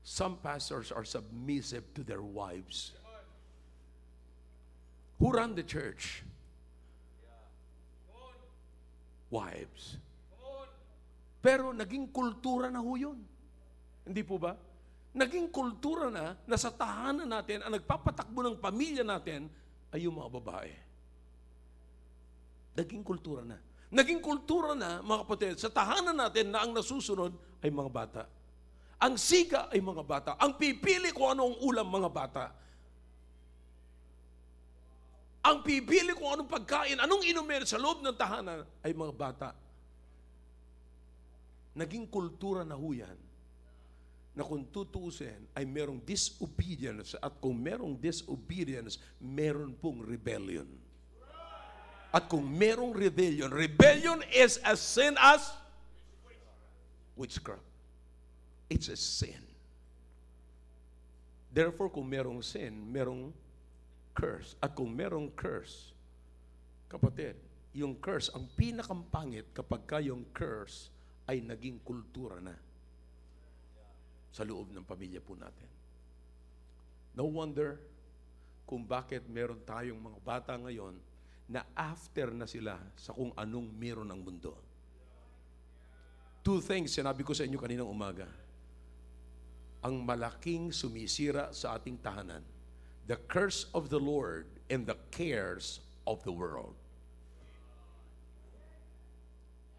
some pastors are submissive to their wives. Who run the church? Wives. Pero naging kultura na ho yun. Hindi po ba? Naging kultura na sa tahanan natin, ang nagpapatakbo ng pamilya natin ay yung mga babae. Naging kultura na. Naging kultura na, mga kapatid, sa tahanan natin na ang nasusunod ay mga bata. Ang siga ay mga bata. Ang pipili kung ano ang ulam, mga bata. Ang pipili kung anong pagkain, anong inumin sa loob ng tahanan ay mga bata. Naging kultura na ho yan, na kung tutuusin ay merong disobedience, at kung merong disobedience, meron pong rebellion. At kung merong rebellion is as sin as witchcraft. It's a sin. Therefore, kung merong sin, merong curse. At kung merong curse, kapatid, yung curse, ang pinakampangit kapag yung curse ay naging kultura na sa loob ng pamilya po natin. No wonder kung bakit meron tayong mga bata ngayon na after na sila sa kung anong meron ng mundo. Two things, sinabi ko sa inyo kaninang umaga. Ang malaking sumisira sa ating tahanan, the curse of the Lord and the cares of the world.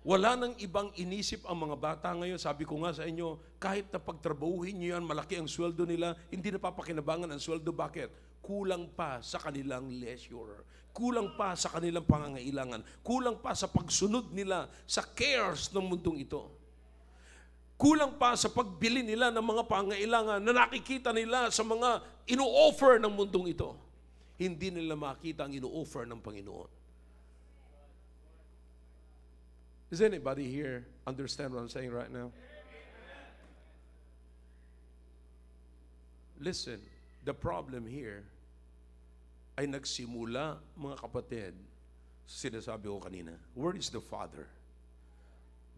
Wala nang ibang inisip ang mga bata ngayon. Sabi ko nga sa inyo, kahit na pagtrabahuhin nyo yan, malaki ang sweldo nila, hindi napapakinabangan ang sweldo. Bakit? Kulang pa sa kanilang leisure. Kulang pa sa kanilang pangangailangan. Kulang pa sa pagsunod nila sa cares ng mundong ito. Kulang pa sa pagbili nila ng mga pangangailangan na nakikita nila sa mga ino-offer ng mundong ito. Hindi nila makita ang ino-offer ng Panginoon. Does anybody here understand what I'm saying right now? Listen, the problem here ay nagsimula, mga kapatid, sinasabi ko kanina, where is the Father?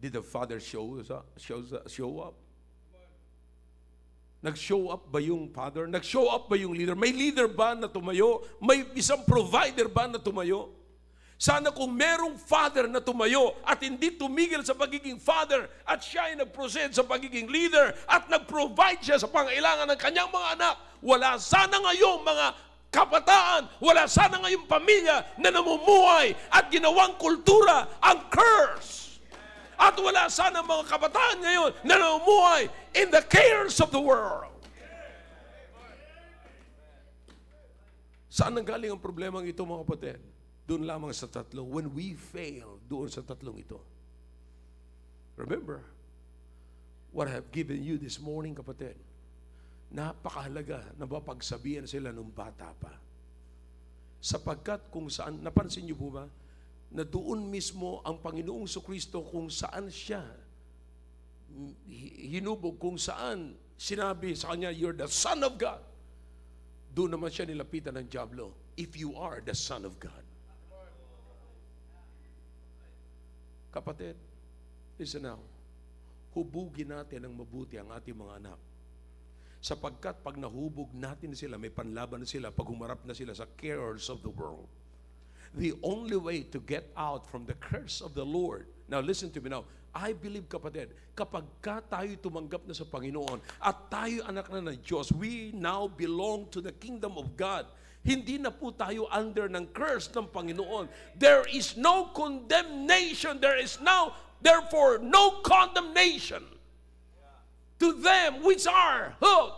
Did the Father show up? Nag-show up ba yung Father? Nag-show up ba yung leader? May leader ba na tumayo? May isang provider ba na tumayo? Sana kung merong father na tumayo at hindi tumigil sa pagiging father at siya ay nag-proceed sa pagiging leader at nag-provide siya sa pangailangan ng kanyang mga anak, wala sana ngayong mga kabataan, wala sana ngayong pamilya na namumuhay at ginawang kultura ang curse. At wala sana mga kabataan ngayon na namumuhay in the cares of the world. Saan nanggaling ang problemang ito, mga kapatid? Doon lamang sa tatlo. When we fail, doon sa tatlong ito. Remember, what I have given you this morning, kapatid. Napakahalaga na mapagsabihan sila nung bata pa. Sapagkat kung saan, napansin niyo po ba, na doon mismo ang Panginoong Jesucristo kung saan siya hinubog, kung saan sinabi sa kanya, you're the Son of God. Doon naman siya nilapitan ng dyablo. If you are the Son of God. Kapatid, listen now, hubugin natin ng mabuti ang ating mga anak. Sapagkat pag nahubog natin sila, may panlaban na sila, pag humarap na sila sa cares of the world. The only way to get out from the curse of the Lord, now listen to me now, I believe, kapatid, kapag tayo tumanggap na sa Panginoon at tayo anak na ng Diyos, we now belong to the kingdom of God. Hindi na po tayo under ng curse ng Panginoon. There is no condemnation. There is now, therefore, no condemnation to them which are who?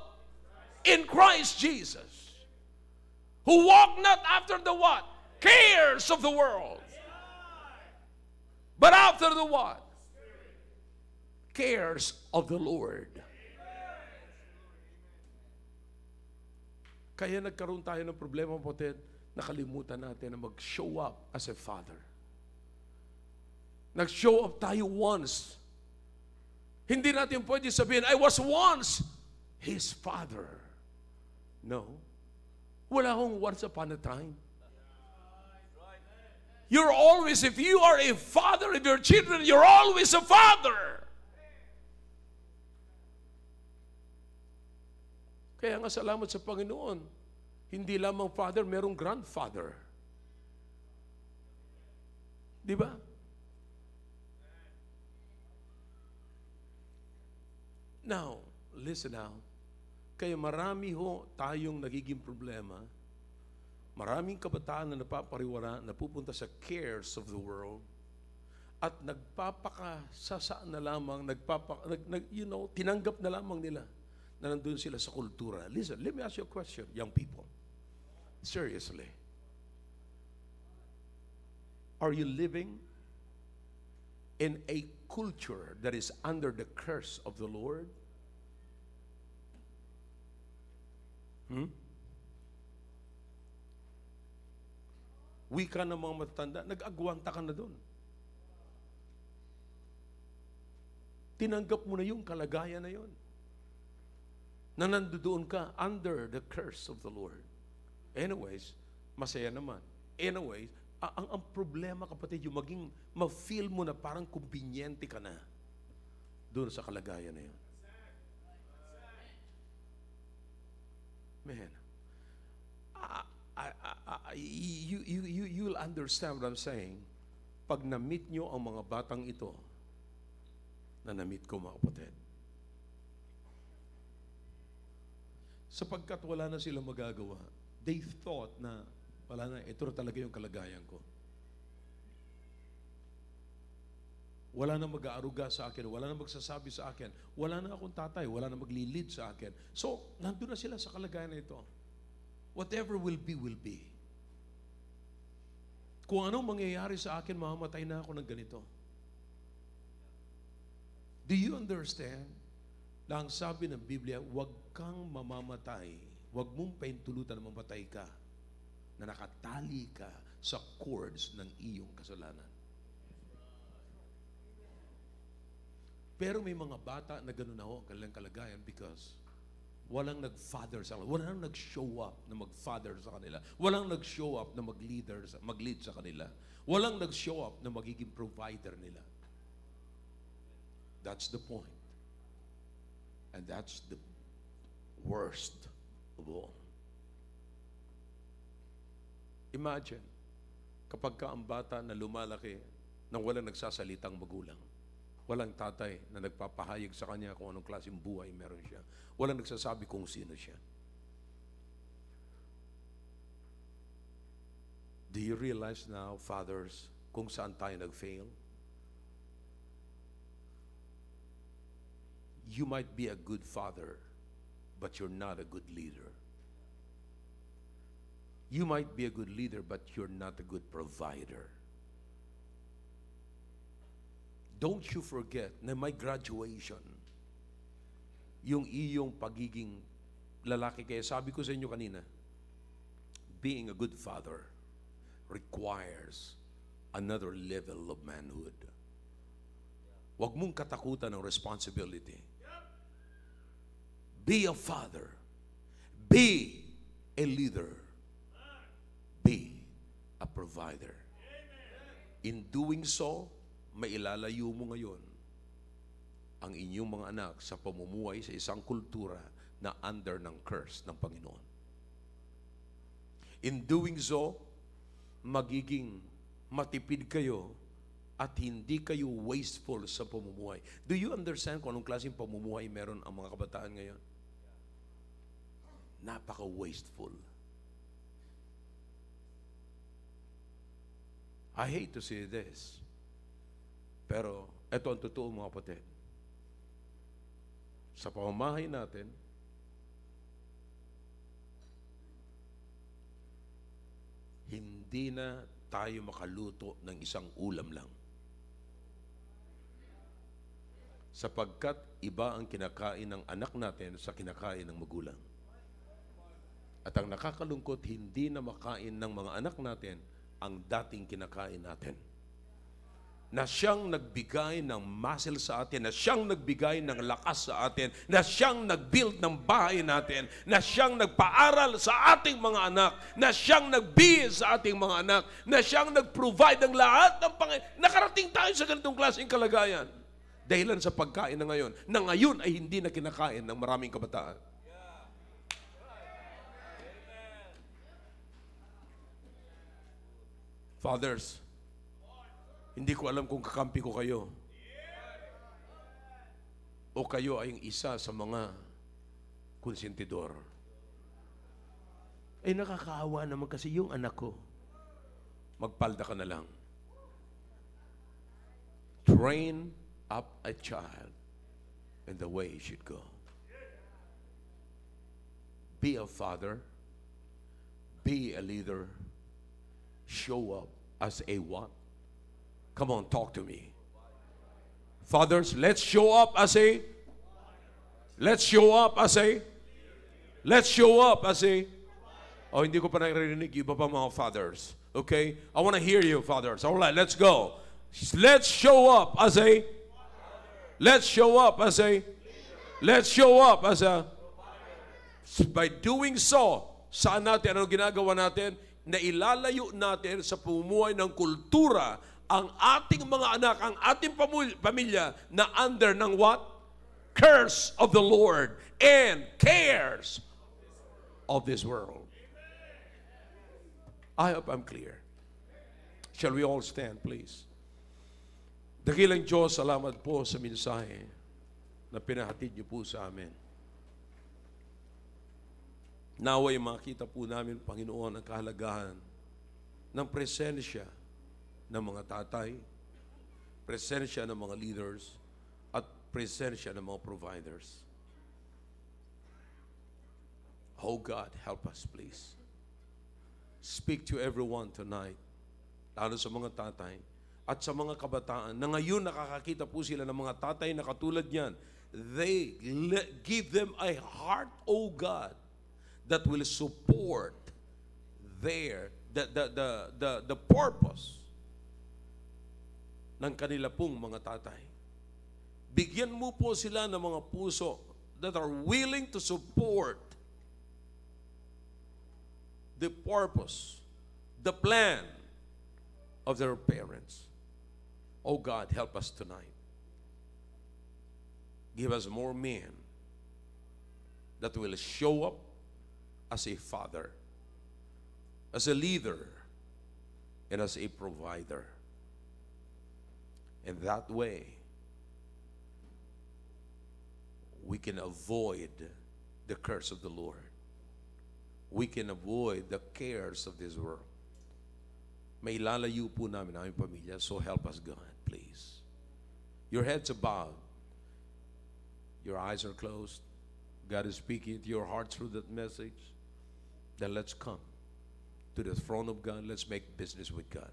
In Christ Jesus. Who walk not after the what? Cares of the world. But after the what? Cares of the Lord. Kaya nagkaroon tayo ng problema, kapatid, nakalimutan natin na mag-show up as a father. Nag-show up tayo once. Hindi natin pwede sabihin, I was once his father. No. Wala akong once upon a time. You're always, if you are a father of your children, you're always a father. Kaya nga salamat sa Panginoon, hindi lamang father, merong grandfather. Di ba? Now, listen now. Kaya marami ho tayong nagiging problema. Maraming kabataan na napapariwara, napupunta sa cares of the world, at nagpapakasasaan na lamang, tinanggap na lamang nila na nandun sila sa kultura. Listen, let me ask you a question, young people. Seriously. Are you living in a culture that is under the curse of the Lord? Wika ng mga matatanda, nag-agwanta ka na doon. Tinanggap mo na yung kalagayan na yun. Na nandoon ka under the curse of the Lord. Anyways, masaya naman. Anyways, ang problema, kapatid, yung maging ma-feel mo na parang kumbinyente ka na doon sa kalagayan na yun. Man, you'll understand what I'm saying pag na-meet nyo ang mga batang ito na na-meet ko, mga kapatid. Sapagkat wala na silang magagawa, they thought na wala na, ito na talaga yung kalagayan ko. Wala na mag-aaruga sa akin, wala na magsasabi sa akin, wala na akong tatay, wala na maglilid sa akin. So, nandun na sila sa kalagayan na ito. Whatever will be, will be. Kung anong mangyayari sa akin, mamamatay na ako ng ganito. Do you understand na ang sabi ng Biblia, huwag kang mamamatay, huwag mong paintulutan na mamatay ka, na nakatali ka sa cords ng iyong kasalanan. Pero may mga bata na gano'n ako, kanilang kalagayan, because walang nag-father sa kanila. Walang nag-show up na mag-father sa kanila. Walang nag-show up na mag-lead sa kanila. Walang nag-show up na magiging provider nila. That's the point. And that's the worst of all. Imagine, kapag ka ang bata na lumalaki nang walang nagsasalitang magulang. Walang tatay na nagpapahayag sa kanya kung anong klaseng buhay meron siya. Walang nagsasabi kung sino siya. Do you realize now, fathers, kung saan tayo nag-fail? You might be a good father, but you're not a good leader. You might be a good leader, but you're not a good provider. Don't you forget na may graduation yung iyong pagiging lalaki. Kaya sabi ko sa inyo kanina, being a good father requires another level of manhood. Huwag mong katakutan ng responsibility. Be a father. Be a leader. Be a provider. In doing so, mailalayo mo ngayon ang inyong mga anak sa pamumuhay sa isang kultura na under ng curse ng Panginoon. In doing so, magiging matipid kayo at hindi kayo wasteful sa pamumuhay. Do you understand kung anong klaseng pamumuhay meron ang mga kabataan ngayon? Napaka-wasteful. I hate to say this, pero ito ang totoo, mga kapatid. Sa pamamahay natin, hindi na tayo makaluto ng isang ulam lang. Sapagkat iba ang kinakain ng anak natin sa kinakain ng magulang. At ang nakakalungkot, hindi na makain ng mga anak natin ang dating kinakain natin. na siyang nagbigay ng muscle sa atin, na siyang nagbigay ng lakas sa atin, na siyang nag-build ng bahay natin, na siyang nagpaaral sa ating mga anak, na siyang nagbihis sa ating mga anak, na siyang nag-provide ng lahat ng nakarating tayo sa ganitong klaseng kalagayan. Dahilan sa pagkain na ngayon ay hindi na kinakain ng maraming kabataan. Fathers, hindi ko alam kung kakampi ko kayo o kayo ay isa sa mga konsentidor. Ay nakakaawa naman kasi yung anak ko. Magpalda ka na lang. Train up a child in the way he should go. Be a father. Be a leader. Show up as a what? Come on, talk to me. Fathers, let's show up as a Oh, hindi ko pa naririnig yung iba pa mga fathers. Okay? I want to hear you, fathers. All right, let's go. Let's show up as a by doing so, saan natin, ano ginagawa natin? Na ilalayo natin sa pamumuhay ng kultura ang ating mga anak, ang ating pamilya na under ng what? Curse of the Lord and cares of this world. I hope I'm clear. Shall we all stand, please? Dakilang Diyos, salamat po sa mensahe na pinahatid niyo po sa amin. Naway makita po namin, Panginoon, ang kahalagahan ng presensya ng mga tatay, presensya ng mga leaders, at presensya ng mga providers. Oh God, help us please. Speak to everyone tonight, lalo sa mga tatay at sa mga kabataan na ngayon nakakakita po sila ng mga tatay na katulad niyan. They give them a heart, oh God, that will support the purpose ng kanila pong mga tatay. Bigyan mo po sila ng mga puso that are willing to support the purpose, the plan of their parents. Oh God, help us tonight. Give us more men that will show up as a father, as a leader, and as a provider. And that way, we can avoid the curse of the Lord. We can avoid the cares of this world. May ilalayo po namin ang aming pamilya, so help us, God, please. Your heads are bowed. Your eyes are closed. God is speaking to your heart through that message. Then let's come to the throne of God. Let's make business with God.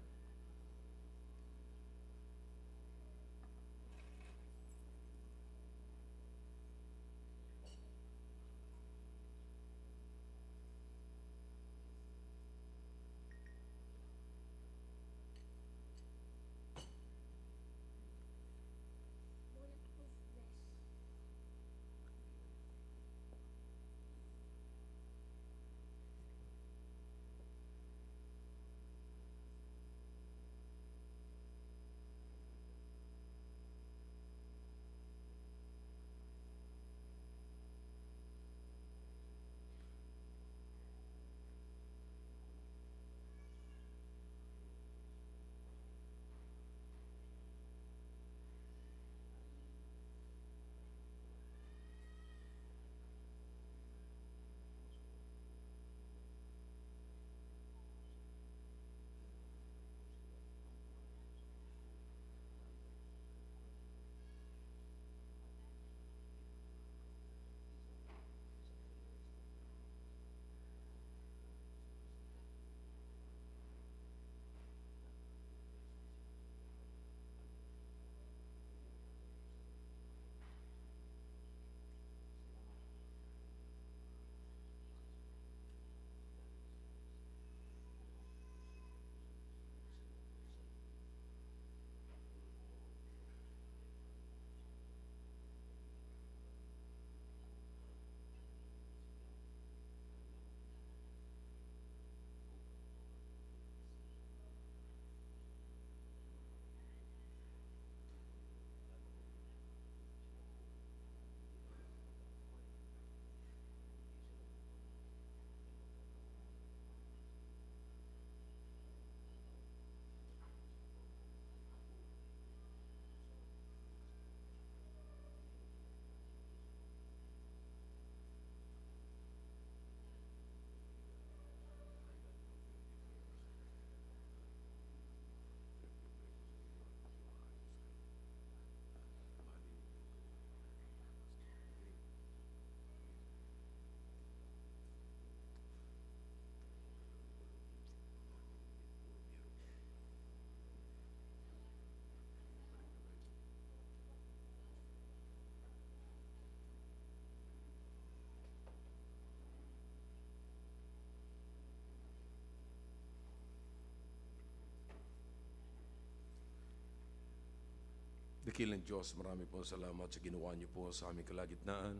Dakilang Diyos, marami po salamat sa ginawa niyo po sa aming kalagitnaan.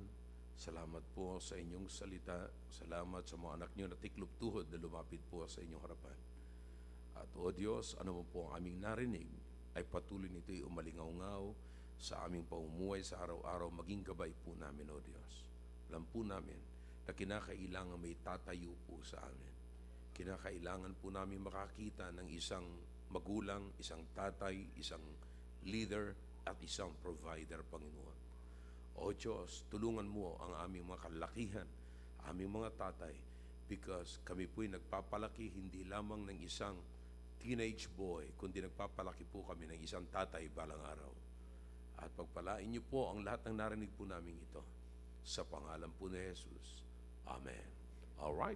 Salamat po sa inyong salita. Salamat sa mga anak niyo na tiklop tuhod na lumapit po sa inyong harapan. At o Diyos, ano man po ang aming narinig, ay patuloy nito'y umalingaw-ngaw sa aming pamumuhay sa araw-araw, maging gabay po namin, o Diyos. Alam po namin na kinakailangan may tatayo po sa amin. Kinakailangan po namin makakita ng isang magulang, isang tatay, isang leader, at isang provider, Panginoon. O Diyos, tulungan mo ang aming mga kalakihan, aming mga tatay, because kami po'y nagpapalaki hindi lamang ng isang teenage boy, kundi nagpapalaki po kami ng isang tatay balang araw. At pagpalain niyo po ang lahat ng narinig po namin ito. Sa pangalan po ni Jesus. Amen. All right.